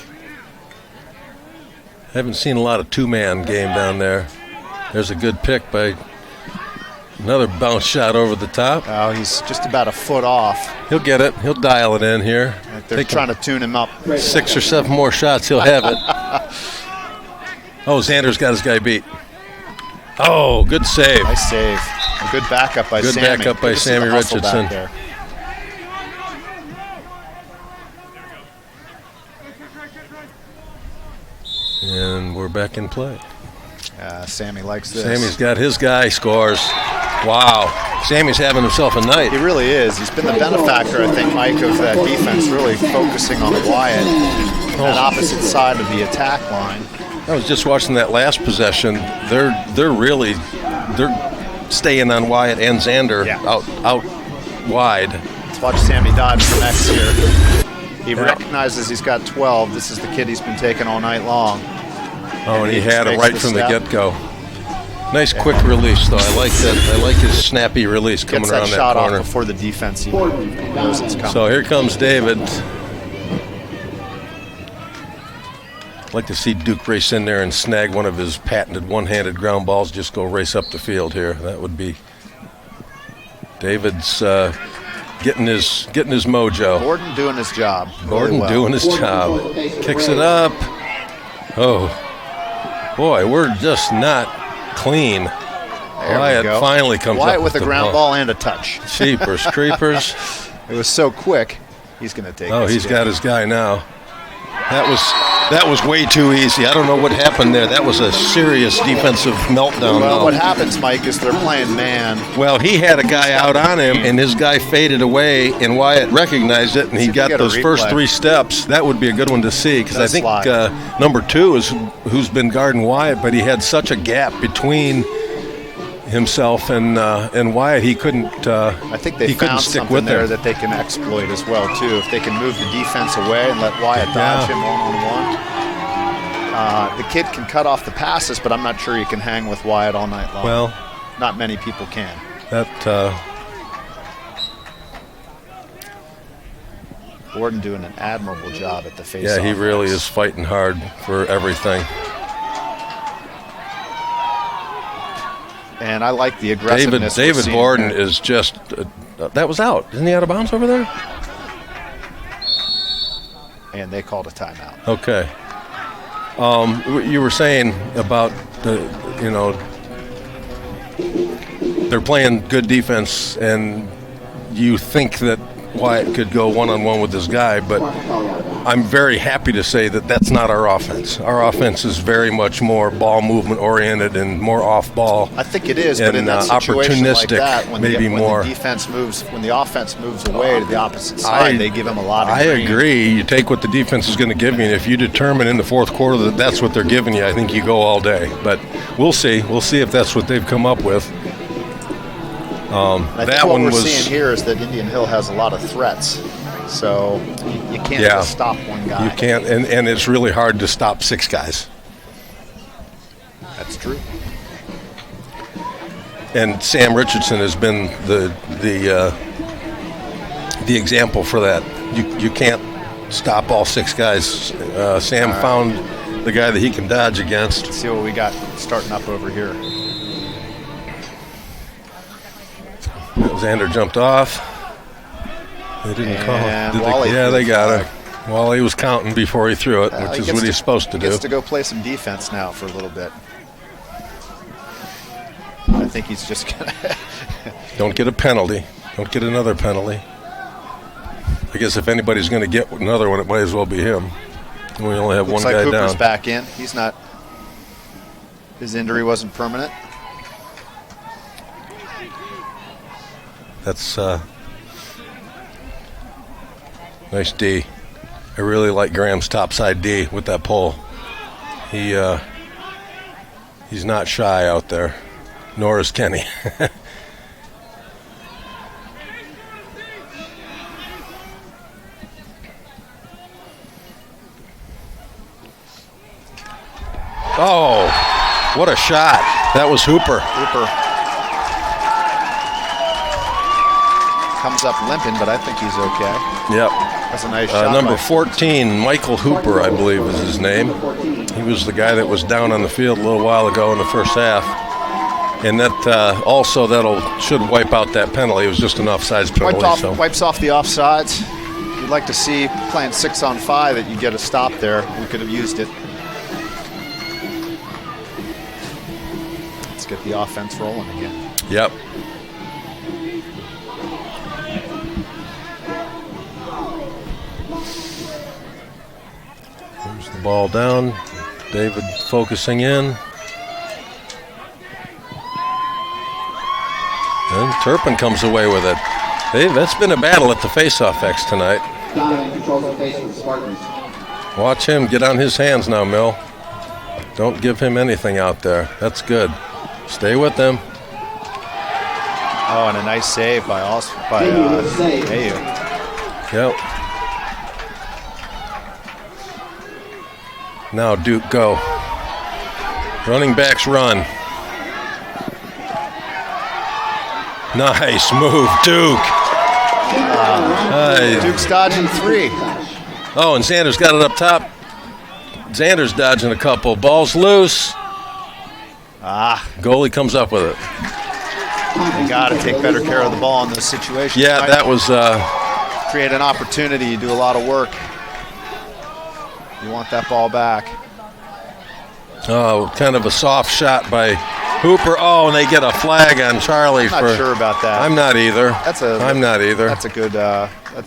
Haven't seen a lot of two-man game down there. There's a good pick by another bounce shot over the top. Oh, he's just about a foot off. He'll get it. He'll dial it in here. They're trying to tune him up. 6 or 7 more shots, he'll have it. Oh, Xander's got his guy beat. Oh, good save. Nice save. A good backup by Sammy. Good backup by Sammy Richardson. And we're back in play. Sammy likes this. Sammy's got his guy, scores. Wow. Sammy's having himself a night. He really is. He's been the benefactor, I think, Mike, of that defense, really focusing on Wyatt, that opposite side of the attack line. I was just watching that last possession. They're staying on Wyatt and Xander out wide. Let's watch Sammy dodge from X here. He recognizes he's got 12. This is the kid he's been taking all night long. Oh, and he had it right from the get-go. Nice quick release, though. I like that. I like his snappy release coming around that corner. Gets that shot off before the defense even knows it's coming. So here comes David. I'd like to see Duke race in there and snag one of his patented one-handed ground balls. Just go race up the field here. That would be David's getting his mojo. Gordon doing his job. Doing his job. Kicks it up. Oh, boy, we're just not clean. Wyatt finally comes up with a ground ball and a touch. Cheapers, creepers. It was so quick. He's going to take it. Oh, he's got his guy now. That was way too easy. I don't know what happened there. That was a serious defensive meltdown. Well, what happens, Mike, is they're playing man. Well, he had a guy out on him, and his guy faded away, and Wyatt recognized it, and he got those first 3 steps. That would be a good one to see, because I think number 2 is who's been guarding Wyatt, but he had such a gap between himself and Wyatt, he couldn't. I think they found something there that they can exploit as well too. If they can move the defense away and let Wyatt dodge him one-on-one, the kid can cut off the passes, but I'm not sure he can hang with Wyatt all night long. Well, not many people can. Borden doing an admirable job at the face. Yeah, he really is fighting hard for everything. And I like the aggressiveness. David Borden is just that was out. Isn't he out of bounds over there? And they called a timeout. Okay. You were saying about they're playing good defense, and you think that Wyatt could go one-on-one with this guy, but I'm very happy to say that that's not our offense. Our offense is very much more ball movement oriented and more off ball. I think it is, but in that situation like that, when the offense moves away to the opposite side, they give him a lot of I green. agree. You take what the defense is going to give you, and if you determine in the fourth quarter that that's what they're giving you, I think you go all day. But we'll see. We'll see if that's what they've come up with. I think what we're seeing here is that Indian Hill has a lot of threats, so you can't just stop one guy. You can't, and it's really hard to stop 6 guys. That's true. And Sam Richardson has been the example for that. You can't stop all 6 guys. Sam found the guy that he can dodge against. Let's see what we got starting up over here. Xander jumped off. They didn't call it. They got him. Wally was counting before he threw it, which is what he's supposed to do. He gets to go play some defense now for a little bit. I think he's just going to... Don't get a penalty. Don't get another penalty. I guess if anybody's going to get another one, it might as well be him. We only have one guy down. Looks like Cooper's back in. He's not... His injury wasn't permanent. That's nice D. I really like Graham's topside D with that pole. He's not shy out there, nor is Kenny. Oh, what a shot. That was Hooper. Comes up limping, but I think he's okay. Yep. That's a nice shot. Number 14, Michael Hooper, I believe is his name. He was the guy that was down on the field a little while ago in the first half. And that should wipe out that penalty. It was just an offsides penalty. Wipes off the offsides. You'd like to see playing 6-on-5 that you get a stop there. We could have used it. Let's get the offense rolling again. Yep. There's the ball down. David focusing in. And Turpin comes away with it. That's been a battle at the face-off X tonight. Donovan controls the face of the Spartans. Watch him get on his hands now, Mill. Don't give him anything out there. That's good. Stay with them. Oh, and a nice save by Ayu. Yep. Now Duke, go. Running backs run. Nice move, Duke. Duke's dodging 3. Oh, and Xander's got it up top. Xander's dodging a couple. Ball's loose. Goalie comes up with it. You got to take better care of the ball in those situations. Yeah, right? that was... create an opportunity. You do a lot of work. You want that ball back. Oh, kind of a soft shot by Hooper. Oh, and they get a flag on Charlie. I'm not sure about that. I'm not either. I'm not either. That's a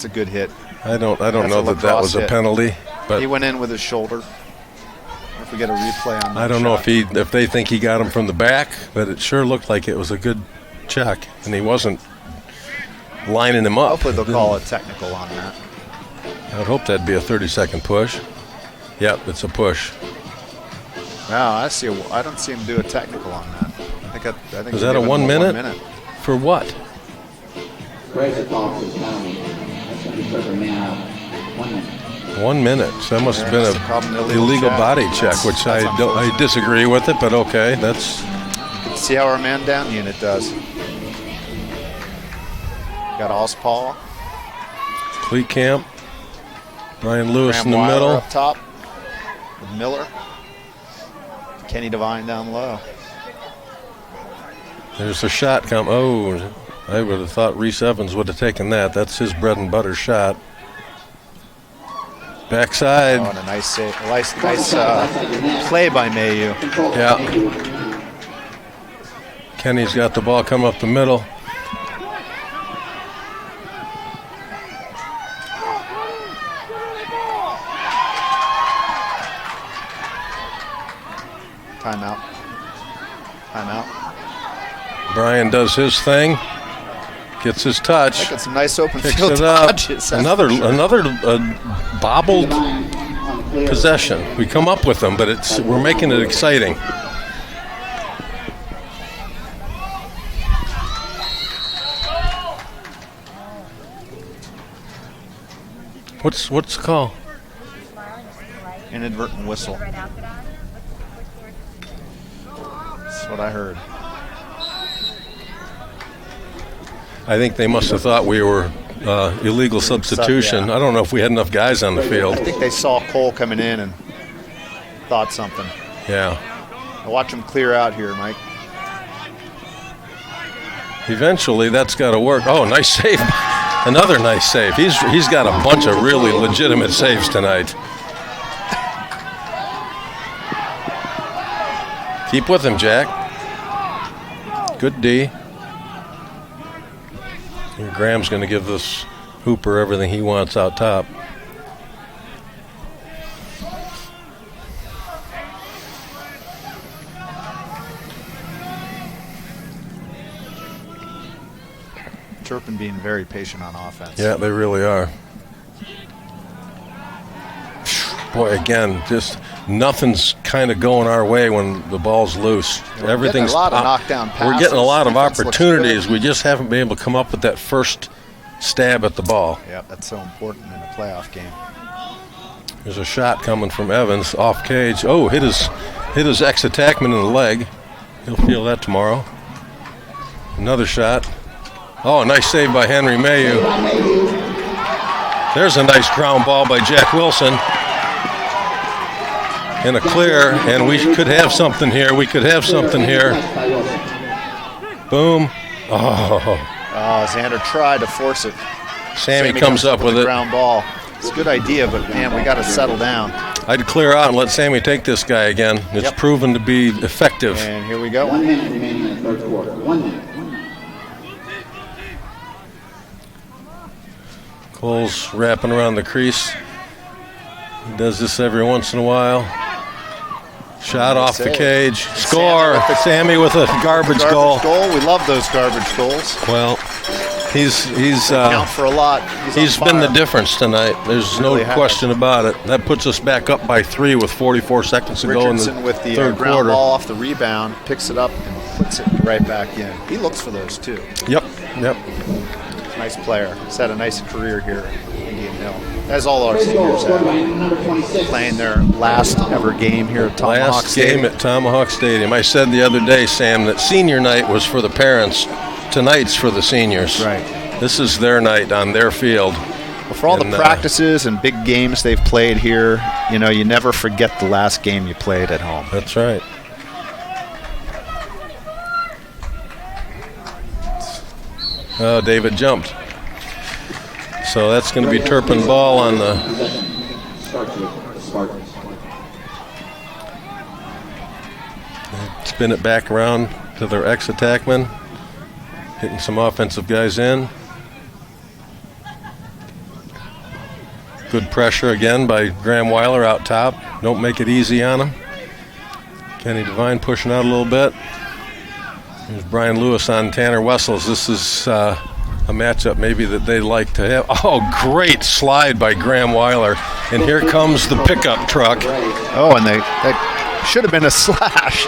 good hit. I don't know that was a penalty. But he went in with his shoulder. If we get a replay on that I don't know if they think he got him from the back, but it sure looked like it was a good check, and he wasn't lining him up. Hopefully they'll call a technical on that. I'd hope that'd be a 30-second push. Yep, it's a push. No, I don't see him do a technical on that. I think is that a 1 minute? 1 minute. For what? Craig's call for his penalty. That's going to be Turpin man out. 1 minute. 1 minute. So that must have been an illegal body check, which I disagree with it, but okay. That's. See how our man down unit does. Got Ospaw. Cleat camp. Brian Lewis Graham in the Weiler middle. up top with Miller. Kenny Devine down low. There's the shot come. Oh, I would have thought Reese Evans would have taken that. That's his bread and butter shot. Backside. Oh, and a nice save. Nice play by Mayu. Yeah. Kenny's got the ball come up the middle. Timeout. Brian does his thing, gets his touch, Making some nice open picks field it up. touches. Another bobbled possession. We come up with them, but we're making it exciting. What's the call? Inadvertent whistle. That's what I heard. I think they must have thought we were illegal substitution. Yeah. I don't know if we had enough guys on the field. I think they saw Cole coming in and thought something. Yeah. I'll watch him clear out here, Mike. Eventually, that's got to work. Oh, nice save. Another nice save. He's got a bunch of really legitimate saves tonight. Keep with him, Jack. Good D. And Graham's going to give this Hooper everything he wants out top. Turpin being very patient on offense. Yeah, they really are. Boy, again, just nothing's kind of going our way when the ball's loose. Everything's a lot of knockdown passes. We're getting a lot of Defense looks opportunities. good. We just haven't been able to come up with that first stab at the ball. Yeah, that's so important in a playoff game. There's a shot coming from Evans off cage. Oh, hit his ex-attackman in the leg. He'll feel that tomorrow. Another shot. Oh, nice save by Henry Mayu. There's a nice ground ball by Jack Wilson. And a clear, and we could have something here. We could have something here. Boom. Oh. Xander tried to force it. Sammy comes up with it. Ground ball. It's a good idea, but man, we got to settle down. I'd clear out and let Sammy take this guy again. It's proven to be effective. And here we go. 1 minute remaining in the third quarter. 1 minute. Cole's wrapping around the crease. He does this every once in a while. Shot off the cage. Score. Sammy with a garbage goal. We love those garbage goals. Well, he's count for a lot. He's been the difference tonight. There's no question about it. That puts us back up by 3 with 44 seconds to go in the Richardson with the third ground quarter. ball off the rebound, picks it up and puts it right back in. He looks for those too. Yep. Nice player. He's had a nice career here at Indian Hill. As all our seniors have. Playing their last ever game here at Tomahawk Stadium. Last game at Tomahawk Stadium. I said the other day, Sam, that senior night was for the parents. Tonight's for the seniors. Right. This is their night on their field. Well, for all the practices and big games they've played here, you know, you never forget the last game you played at home. That's right. Oh, David jumped. So that's going to be Turpin ball on the... Spin it back around to their ex-attackman. Hitting some offensive guys in. Good pressure again by Graham Weiler out top. Don't make it easy on him. Kenny Devine pushing out a little bit. There's Brian Lewis on Tanner Wessels. This is a matchup maybe that they'd like to have. Oh, great slide by Graham Weiler. And here comes the pickup truck. Oh, and that should have been a slash.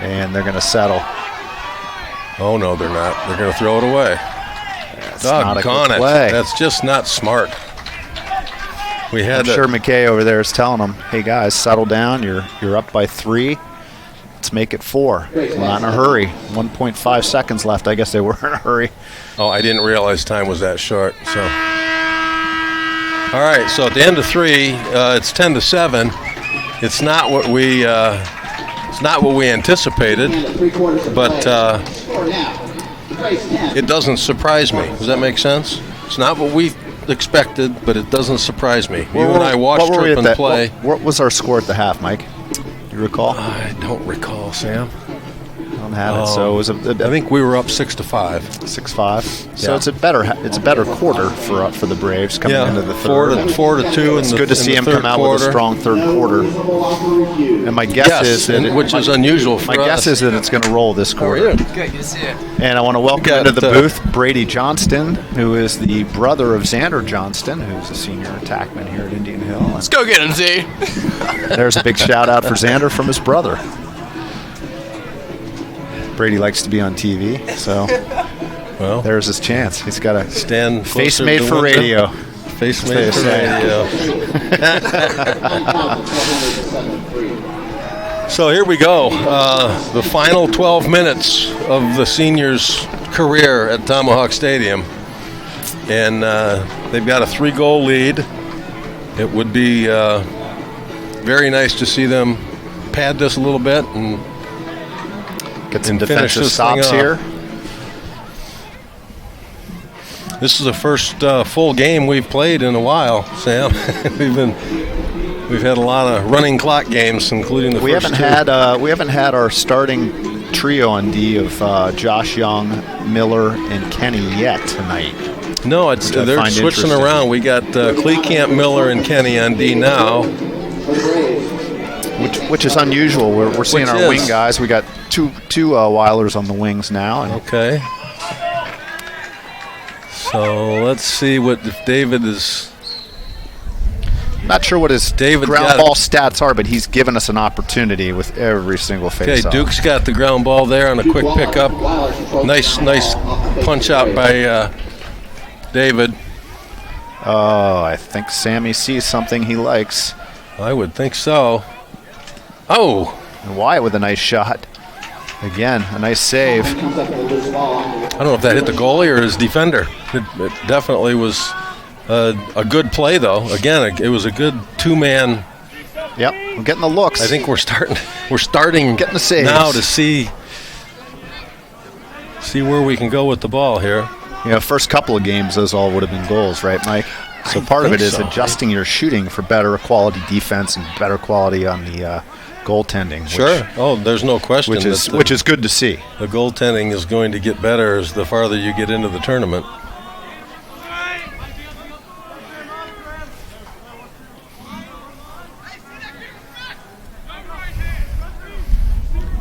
And they're going to settle. Oh, no, they're not. They're going to throw it away. Doggone it. That's just not smart. I'm sure McKay over there is telling them, hey, guys, settle down. You're up by 3. Let's make it 4. We're not in a hurry. 1.5 seconds left. I guess they were in a hurry. Oh, I didn't realize time was that short. So All right, so at the end of 3, it's 10-7. It's not what we anticipated, but it doesn't surprise me. Does that make sense? It's not what we expected, but it doesn't surprise me. You and I watched Turpin play. What was our score at the half, Mike? You recall? I don't recall, Sam. I don't have it. So it was I think we were up 6-5. 6-5. So it's a better quarter for the Braves coming into the third. 4-2. It's good to see him come out with a strong third quarter. And my guess is that which is unusual for us. My guess is that it's going to roll this quarter. Good to see you. And I want to welcome into the booth Brady Johnston, who is the brother of Xander Johnston, who's a senior attackman here at Indian Hill. Let's go get him, Z. There's a big shout out for Xander from his brother. Brady likes to be on TV, so well, there's his chance. He's got a stand face made for radio. Face made for radio. So here we go. The final 12 minutes of the seniors' career at Tomahawk Stadium. And they've got a 3-goal lead. It would be very nice to see them pad this a little bit and get some defensive stops here. This is the first full game we've played in a while, Sam. We've had a lot of running clock games, including the first two. We haven't had our starting trio on D of Josh Young, Miller, and Kenny yet tonight. No, they're switching around. We got Kleekamp, Miller, and Kenny on D now. Which is unusual. We're seeing our wing guys. We got two Weilers on the wings now. Okay. So let's see if David is. Not sure what his ground ball stats are, but he's given us an opportunity with every single face-off. Okay, Duke's got the ground ball there on a quick pickup. Nice punch out by David. Oh, I think Sammy sees something he likes. I would think so. Oh! And Wyatt with a nice shot. Again, a nice save. I don't know if that hit the goalie or his defender. It definitely was a good play, though. Again, it was a good two-man. Yep, we're getting the looks. I think we're starting getting the saves now to see where we can go with the ball here. You know, first couple of games, those all would have been goals, right, Mike? So part of it is adjusting your shooting for better quality defense and better quality on the goaltending. Sure. There's no question. Which is good to see. The goaltending is going to get better as the farther you get into the tournament.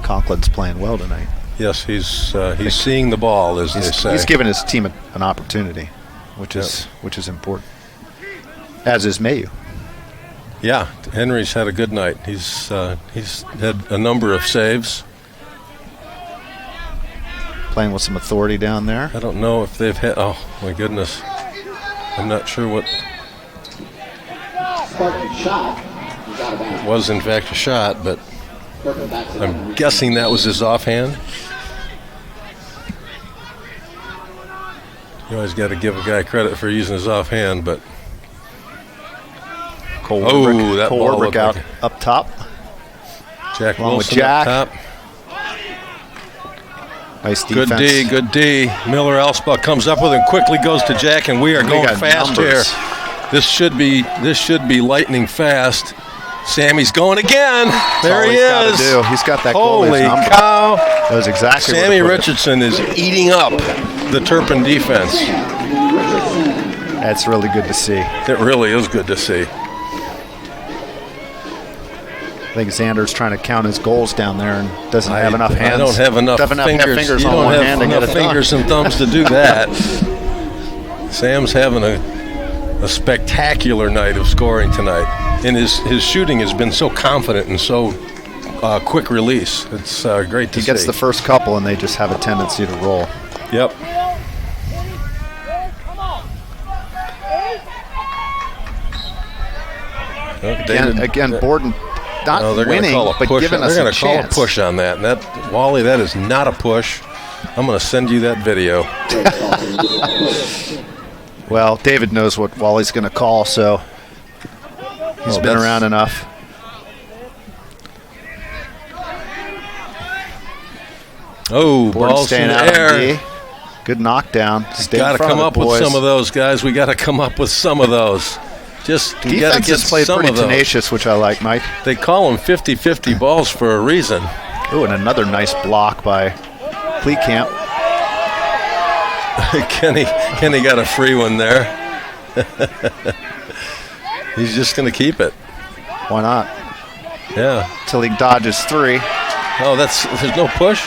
Conklin's playing well tonight. Yes, he's seeing the ball, as they say. He's given his team an opportunity, which is important. As is Mayu. Yeah, Henry's had a good night. He's had a number of saves. Playing with some authority down there. I don't know if they've had. Oh my goodness, I'm not sure what. It was in fact a shot, but I'm guessing that was his offhand. You always got to give a guy credit for using his offhand, but. Cole Warbrick out up top. Jack Along Wilson with Jack. up top. Nice defense. Good D. Miller Elspach comes up with it and quickly goes to Jack, and we are going fast here. This should be lightning fast. Sammy's going again. There he is. He's got that Holy cow. That was exactly Sammy Richardson is eating up the Turpin defense. That's really good to see. It really is good to see. I think Xander's trying to count his goals down there and doesn't have enough hands. I don't have enough fingers on one hand to get it done. Fingers and thumbs to do that. Sam's having a spectacular night of scoring tonight. And his shooting has been so confident and so quick release. It's great to see. He gets the first couple and they just have a tendency to roll. Yep. Again, Borden not winning, but giving us a chance. They're going to call a push on that. And that, Wally, that is not a push. I'm going to send you that video. Well, David knows what Wally's going to call, so he's been around enough. Oh, ball's in the air. Good knockdown. Got to come up with some of those, guys. We got to come up with some of those. Just you got to get played some pretty of those. Tenacious, which I like, Mike. They call them 50-50 balls for a reason. Oh, and another nice block by Camp. Kenny got a free one there. He's just going to keep it. Why not? Yeah. Till he dodges 3. Oh, there's no push?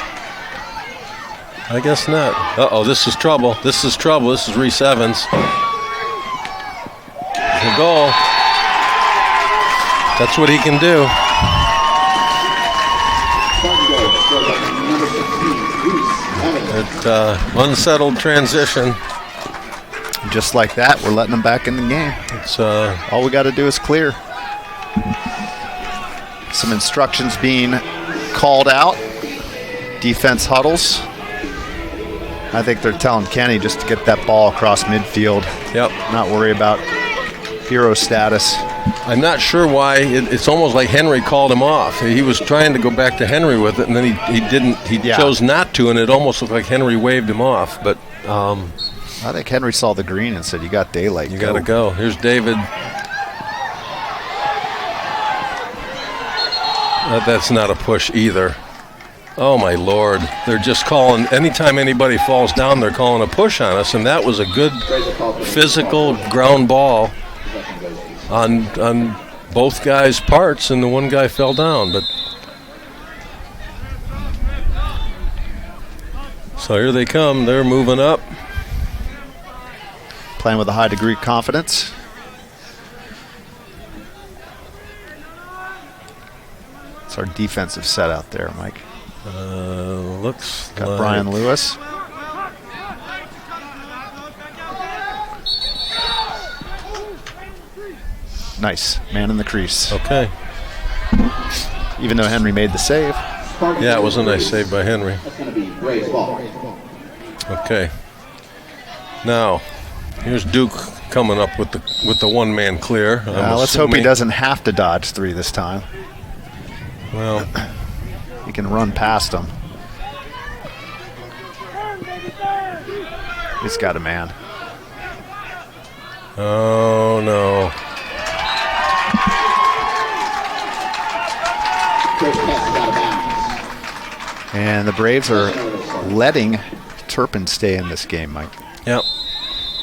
I guess not. Uh-oh, this is trouble. This is trouble. This is Reese Evans. The goal. That's what he can do. Unsettled transition. Just like that, we're letting them back in the game. It's all we got to do is clear. Some instructions being called out. Defense huddles. I think they're telling Kenny just to get that ball across midfield. Yep. Not worry about hero status. I'm not sure why. It's almost like Henry called him off. He was trying to go back to Henry with it, and then he didn't. He chose not to, and it almost looked like Henry waved him off. But I think Henry saw the green and said, "You got daylight. You got to go." Here's David. That's not a push either. Oh, my Lord. They're just calling, anytime anybody falls down, they're calling a push on us, and that was a good physical ground ball on both guys' parts, and the one guy fell down. But so here they come. They're moving up. Playing with a high degree of confidence. It's our defensive set out there, Mike. Looks got like Brian Lewis. Nice. Man in the crease. Okay. Even though Henry made the save. Yeah, it was a nice save by Henry. Okay. Now, here's Duke coming up with the one-man clear. Let's hope he doesn't have to dodge 3 this time. Well, he can run past him. He's got a man. Oh, no. And the Braves are letting Turpin stay in this game, Mike. Yep.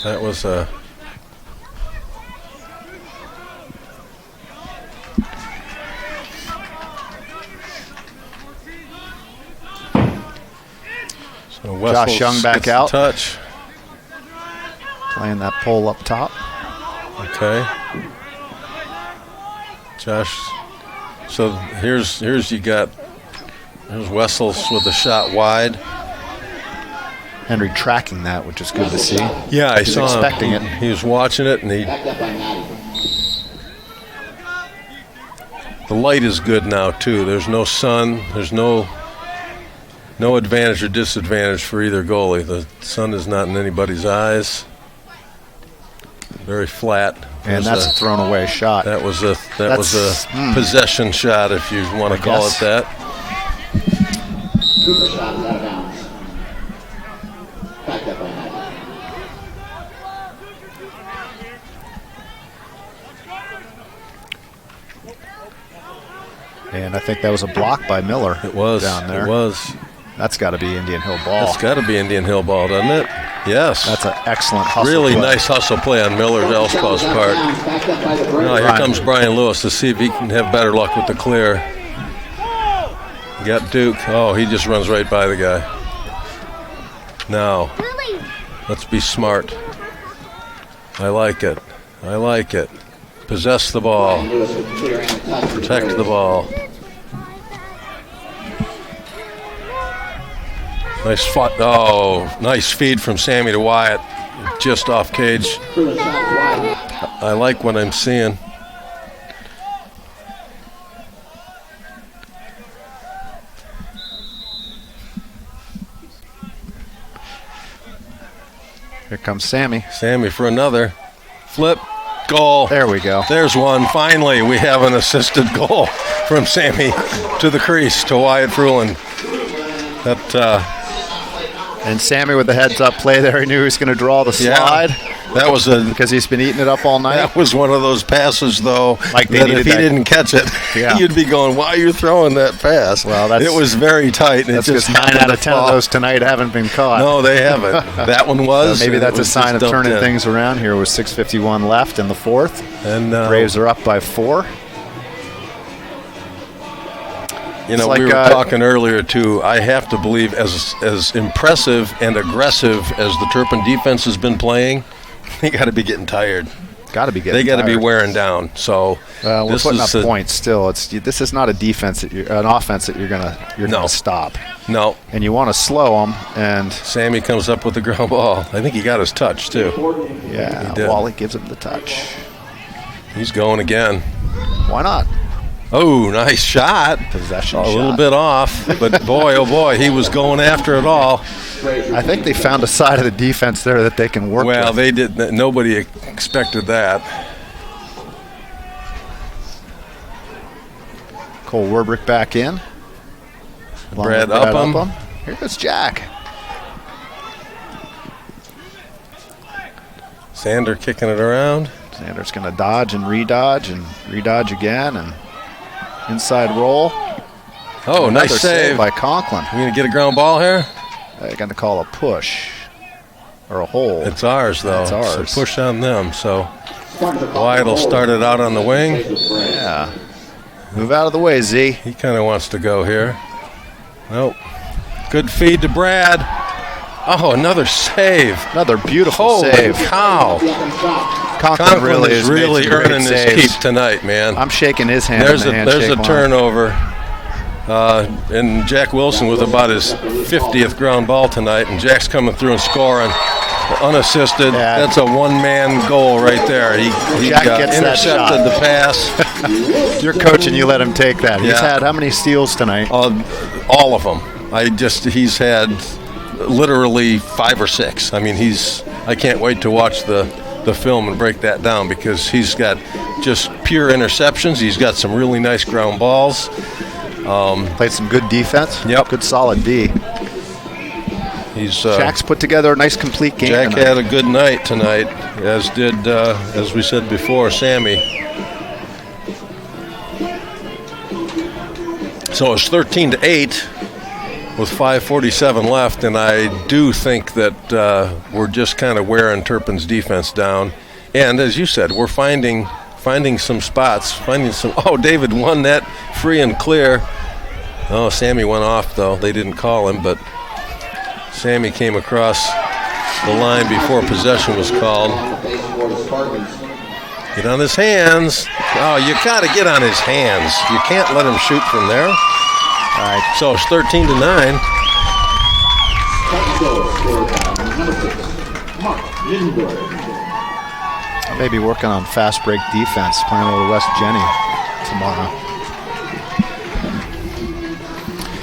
That was a... So Josh Young back out. Touch. Playing that pole up top. Okay. Josh. So here's you got. There's Wessels with a shot wide. Henry tracking that, which is good to see. Yeah, I saw him. Expecting it. He was watching it, and the light is good now too. There's no sun. There's no advantage or disadvantage for either goalie. The sun is not in anybody's eyes. Very flat. And that's a thrown away shot. That was a possession shot, if you want to call it that. Cooper shot is out of bounds. Backed up by Matt. And I think that was a block by Miller. It was down there. It was. That's got to be Indian Hill ball. That's got to be Indian Hill ball, doesn't it? Yes. That's an excellent hustle Really play. nice hustle play on Miller's Elspau's part. Now here comes Brian Lewis to see if he can have better luck with the clear. You got Duke. Oh, he just runs right by the guy. Now, let's be smart. I like it. I like it. Possess the ball. Protect the ball. Nice feed from Sammy to Wyatt. Just off cage. I like what I'm seeing. Here comes Sammy. Sammy for another. Flip. Goal. There we go. There's one. Finally, we have an assisted goal from Sammy to the crease to Wyatt Fruland. And Sammy with the heads-up play there. He knew he was going to draw the slide. That was because he's been eating it up all night. That was one of those passes, though, like that if he didn't catch it, you'd be going, why are you throwing that pass? Well, it was very tight. And that's it just 9 out of 10 of those tonight haven't been caught. No, they haven't. That one was. So maybe that's a sign of turning in. things around here with 6:51 left in the fourth. And Braves are up by 4. You know, we were talking earlier, too. I have to believe as impressive and aggressive as the Turpin defense has been playing, they got to be getting tired. Got to be getting They got to be tired. wearing down. So we're putting up points still. This is not a defense an offense that you're gonna stop. No. And you want to slow them. And Sammy comes up with the ground ball. I think he got his touch too. Yeah. He did. Wally gives him the touch. He's going again. Why not? Oh, nice shot. Possession a shot. little bit off, but boy, oh boy, he was going after it all. I think they found a side of the defense there that they can work Well, with. they did. Nobody expected that. Cole Werbrick back in. Brad Upham. Here goes Jack. Sander kicking it around. Sander's going to dodge and redodge again, and inside roll. Oh, Another nice save by Conklin. We going to get a ground ball here? They're going to call a push or a hold. It's ours, though. It's ours. So push on them. So Wyatt will start it out on the wing. Yeah. Move out of the way, Z. He kind of wants to go here. Nope. Good feed to Brad. Oh, another save. Another beautiful Holy save. Cow. Conklin really is really earning his keep tonight, man. I'm shaking his hand. There's a turnover. And Jack Wilson with about his 50th ground ball tonight, and Jack's coming through and scoring unassisted. Yeah. That's a one-man goal right there. He gets intercepted the pass. You're coaching, you let him take that. He's had how many steals tonight? All of them. He's had literally 5 or 6. I mean, I can't wait to watch the film and break that down, because he's got just pure interceptions. He's got some really nice ground balls. Played some good defense. Yep. Good solid D. Jack's put together a nice complete game. Jack had a good night tonight, as did, as we said before, Sammy. So it's 13-8 with 5:47 left, and I do think that we're just kind of wearing Turpin's defense down. And as you said, we're finding some spots, Oh, David won that free and clear. Oh, Sammy went off, though. They didn't call him, but Sammy came across the line before possession was called. Get on his hands. Oh, you got to get on his hands. You can't let him shoot from there. All right, so it's 13-9. I may be working on fast break defense, playing a little West Jenny tomorrow.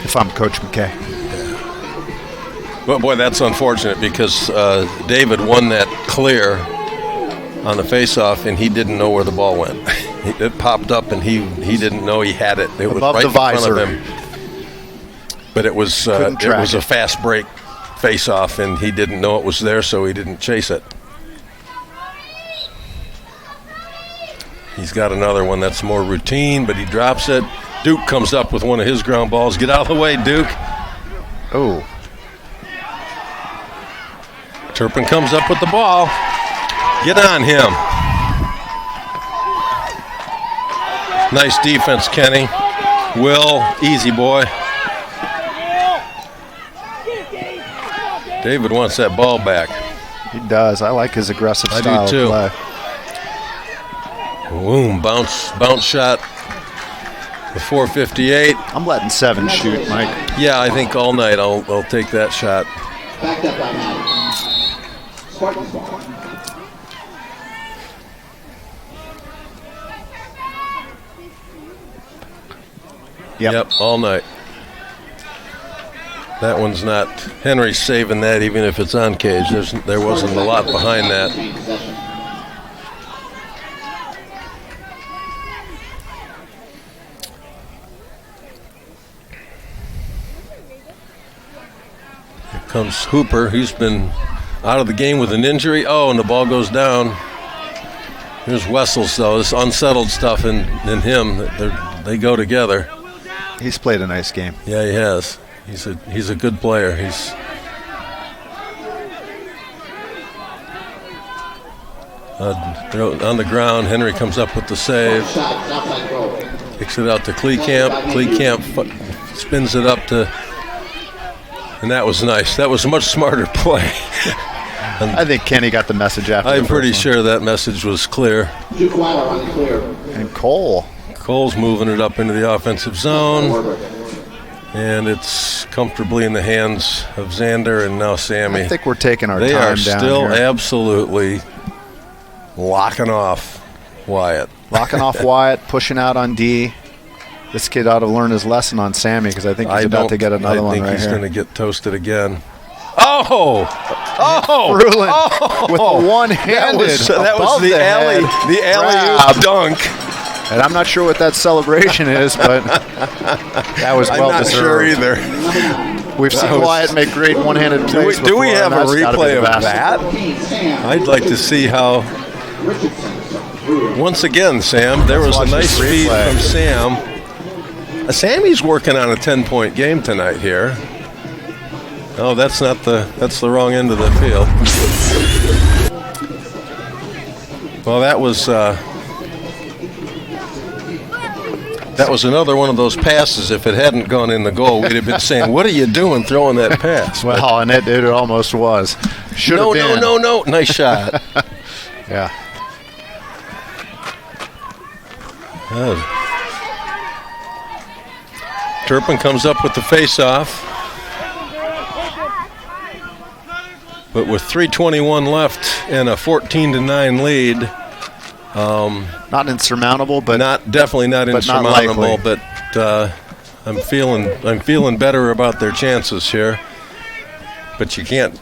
If I'm Coach McKay. But boy, that's unfortunate, because David won that clear on the faceoff, and he didn't know where the ball went. It popped up, and he didn't know he had it. It was Above right the in front visor. of him. But it was a fast break face-off, and he didn't know it was there, so he didn't chase it. He's got another one that's more routine, but he drops it. Duke comes up with one of his ground balls. Get out of the way, Duke. Oh. Turpin comes up with the ball. Get on him. Nice defense, Kenny. Will, easy boy. David wants that ball back. He does. I like his aggressive I style do too. of play. Boom, bounce shot. The 4:58. I'm letting 7 shoot, Mike. Yeah, I think all night I'll take that shot. Backed up by Matt. Spartans ball. Yep, all night. That one's not. Henry's saving that even if it's on cage. There wasn't a lot behind that. Here comes Hooper. He's been out of the game with an injury. Oh, and the ball goes down. Here's Wessels, though. This unsettled stuff in him. They go together. He's played a nice game. Yeah, he has. He's a good player. He's on the ground. Henry comes up with the save. Kicks it out to Kleekamp. Kleekamp spins it up to, and that was nice. That was a much smarter play. I think Kenny got the message after. I'm pretty sure that message was clear. And Cole's moving it up into the offensive zone. And it's comfortably in the hands of Xander and now Sammy. I think we're taking our time down. They are still here. Absolutely locking off Wyatt. Locking off Wyatt, pushing out on D. This kid ought to learn his lesson on Sammy because I think he's about to get another one right here. I think he's going to get toasted again. Oh! Fruland with a one-handed. That was the alley-oop dunk. And I'm not sure what that celebration is, but that was well deserved. I'm not sure either. We've seen Wyatt make great one-handed plays before. Do we have a replay of that? I'd like to see how. Once again, Sam, there was a nice feed from Sam. Sammy's working on a 10-point game tonight here. Oh, that's the wrong end of the field. Well, that was another one of those passes. If it hadn't gone in the goal, we'd have been saying, "What are you doing throwing that pass?" Well, and it almost was. Should have been. No. Nice shot. Yeah. Good. Turpin comes up with the face-off. But with 3:21 left and a 14-9 lead, not insurmountable, but definitely not insurmountable. But I'm feeling better about their chances here. But you can't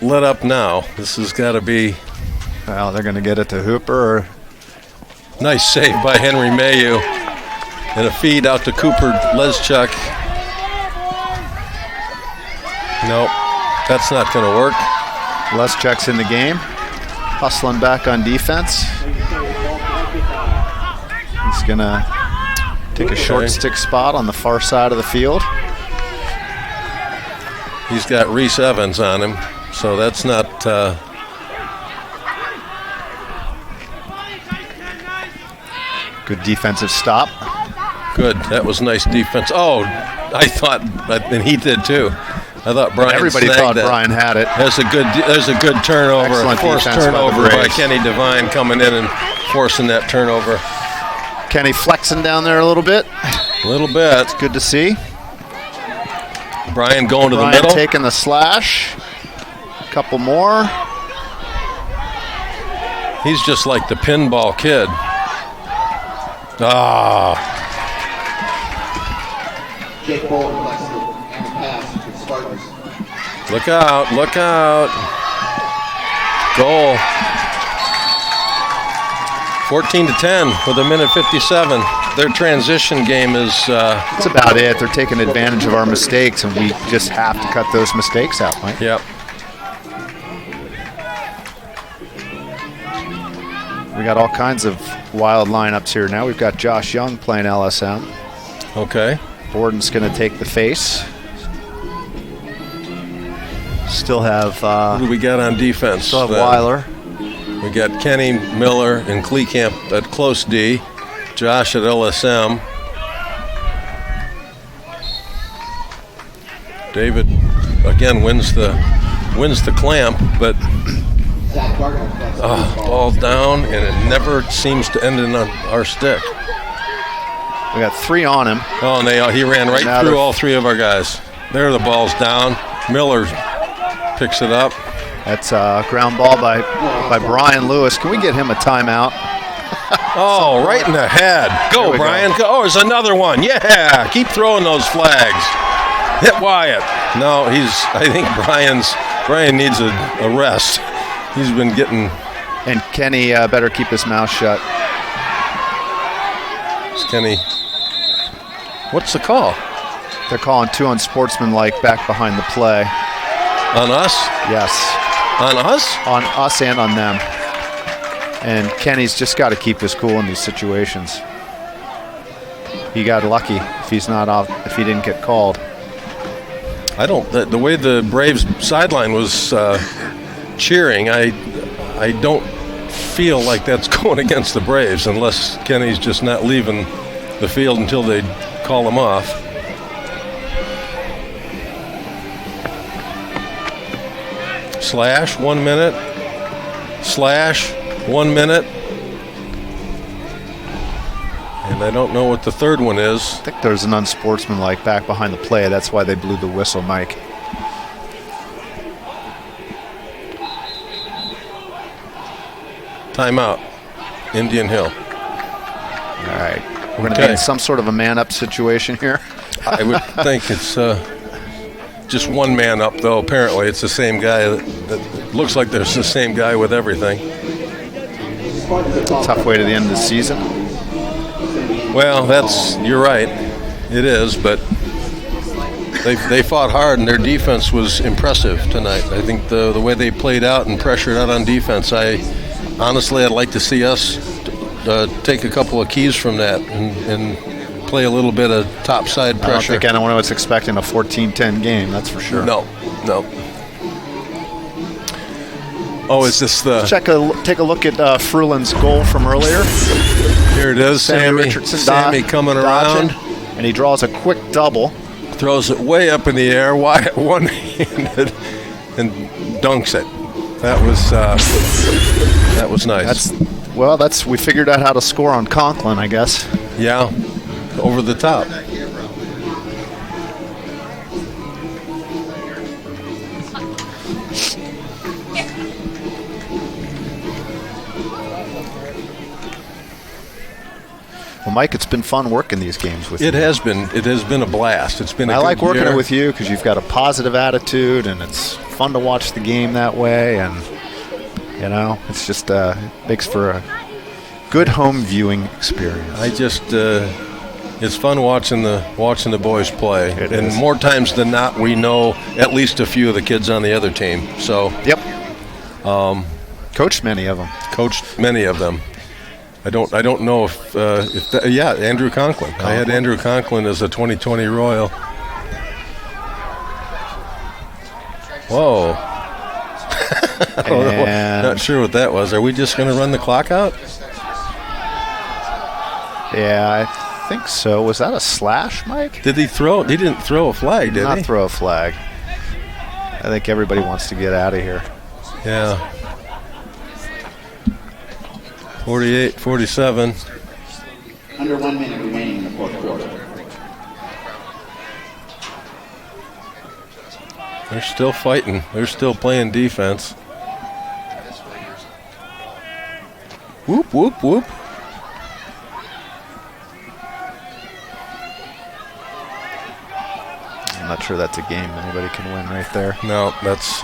let up now. This has got to be. Well, they're going to get it to Hooper. Or nice save by Henry Mayu, and a feed out to Cooper Leschuk. Nope. That's not going to work. Leschuk's in the game, hustling back on defense. He's going to take a short stick spot on the far side of the field. He's got Reese Evans on him, so that's not. Good defensive stop. Good. That was nice defense. Oh, I thought, and he did too. I thought Brian. Everybody thought Brian had it. There's a good turnover, a forced turnover by Kenny Devine coming in and forcing that turnover. Kenny flexing down there a little bit. A little bit. It's good to see. Brian going to the middle. Taking the slash. A couple more. He's just like the pinball kid. Ah. Jake Bolton blocks the pass to the Spartans. Look out, look out. Goal. 14-10 with a minute 57. Their transition game is... That's about it. They're taking advantage of our mistakes, and we just have to cut those mistakes out, Mike. Yep. We got all kinds of wild lineups here now. We've got Josh Young playing LSM. Okay. Borden's going to take the face. Still have... who do we got on defense? Still have Weiler. We got Kenny, Miller, and Kleekamp at close D. Josh at LSM. David again wins the clamp, but ball down, and it never seems to end in our stick. We got 3 on him. Oh, and he ran right through all 3 of our guys. There, the ball's down. Miller picks it up. That's a ground ball by Brian Lewis. Can we get him a timeout? Oh, right in the head. Go, Brian. Go. Oh, there's another one. Yeah, keep throwing those flags. Hit Wyatt. No, I think Brian needs a rest. He's been getting. And Kenny better keep his mouth shut. Kenny. What's the call? They're calling 2 unsportsmanlike back behind the play. On us? Yes. On us? On us and on them. And Kenny's just got to keep his cool in these situations. He got lucky if he didn't get called. The way the Braves sideline was cheering, I don't feel like that's going against the Braves unless Kenny's just not leaving the field until they call him off. Slash, 1 minute. Slash, 1 minute. And I don't know what the third one is. I think there's an unsportsmanlike back behind the play. That's why they blew the whistle, Mike. Timeout. Indian Hill. All right. We're going to be in some sort of a man-up situation here. I would think it's just one man up, though. Apparently, it's the same guy. That looks like there's the same guy with everything. Tough way to the end of the season. Well, you're right. It is, but they fought hard, and their defense was impressive tonight. I think the way they played out and pressured out on defense, honestly, I'd like to see us take a couple of keys from that and play a little bit of topside pressure. I don't think anyone was expecting a 14-10 game, that's for sure. No. Oh, is this the... Take a look at Frulin's goal from earlier. Here it is, Sammy coming around. And he draws a quick double. Throws it way up in the air, one-handed, and dunks it. That was nice. We figured out how to score on Conklin, I guess. Yeah, over the top. Well, Mike, it's been fun working these games with you. It has been a blast. It's been. I like working it with you because you've got a positive attitude, and it's fun to watch the game that way. And it's just makes for a good home viewing experience. It's fun watching the boys play, and more times than not, we know at least a few of the kids on the other team. So. Yep. Coached many of them. I don't know if Andrew Conklin. I had Andrew Conklin as a 2020 Royal. Whoa. Not sure what that was. Are we just going to run the clock out? Yeah, I think so. Was that a slash, Mike? Did he throw? He didn't throw a flag, did he? Not throw a flag. I think everybody wants to get out of here. Yeah. 48-47. Under 1 minute remaining in the fourth quarter. They're still fighting. They're still playing defense. Whoop, whoop, whoop. I'm not sure that's a game anybody can win right there. No, that's...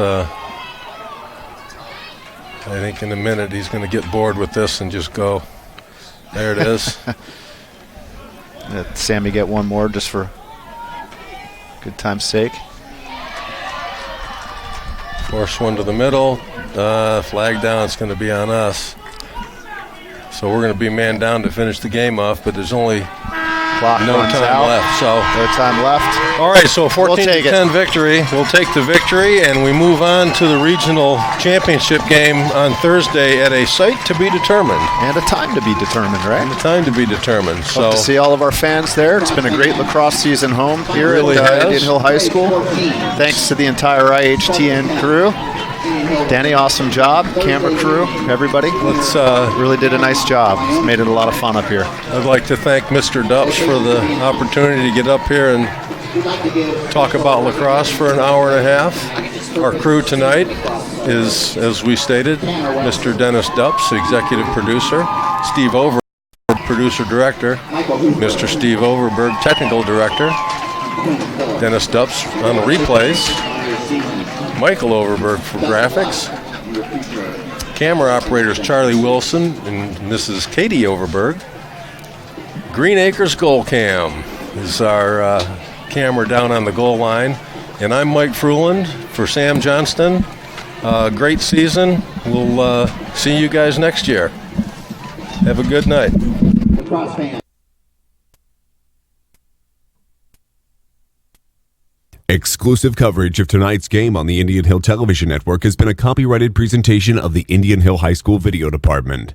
I think in a minute he's going to get bored with this and just go. There it is. Let Sammy get one more just for good time's sake. Force one to the middle. Flag down. It's going to be on us. So we're going to be man down to finish the game off, but there's only no time left. So no time left. All right, so 14-10 victory. We'll take the victory, and we move on to the regional championship game on Thursday at a site to be determined. And a time to be determined, right? And a time to be determined. Hope to see all of our fans there. It's been a great lacrosse season home here at Indian Hill High School. Thanks to the entire IHTN crew. Danny, awesome job. Camera crew, everybody. Let's really did a nice job. It's made it a lot of fun up here. I'd like to thank Mr. Dupps for the opportunity to get up here and talk about lacrosse for an hour and a half. Our crew tonight is, as we stated, Mr. Dennis Dupps, executive producer, Steve Overberg, producer director, Mr. Steve Overberg, technical director, Dennis Dupps on the replays. Michael Overberg for graphics. Camera operators Charlie Wilson and Mrs. Katie Overberg. Green Acres Goal Cam is our camera down on the goal line. And I'm Mike Fruland for Sam Johnston. Great season. We'll see you guys next year. Have a good night. Lacrosse fans. Exclusive coverage of tonight's game on the Indian Hill Television Network has been a copyrighted presentation of the Indian Hill High School Video Department.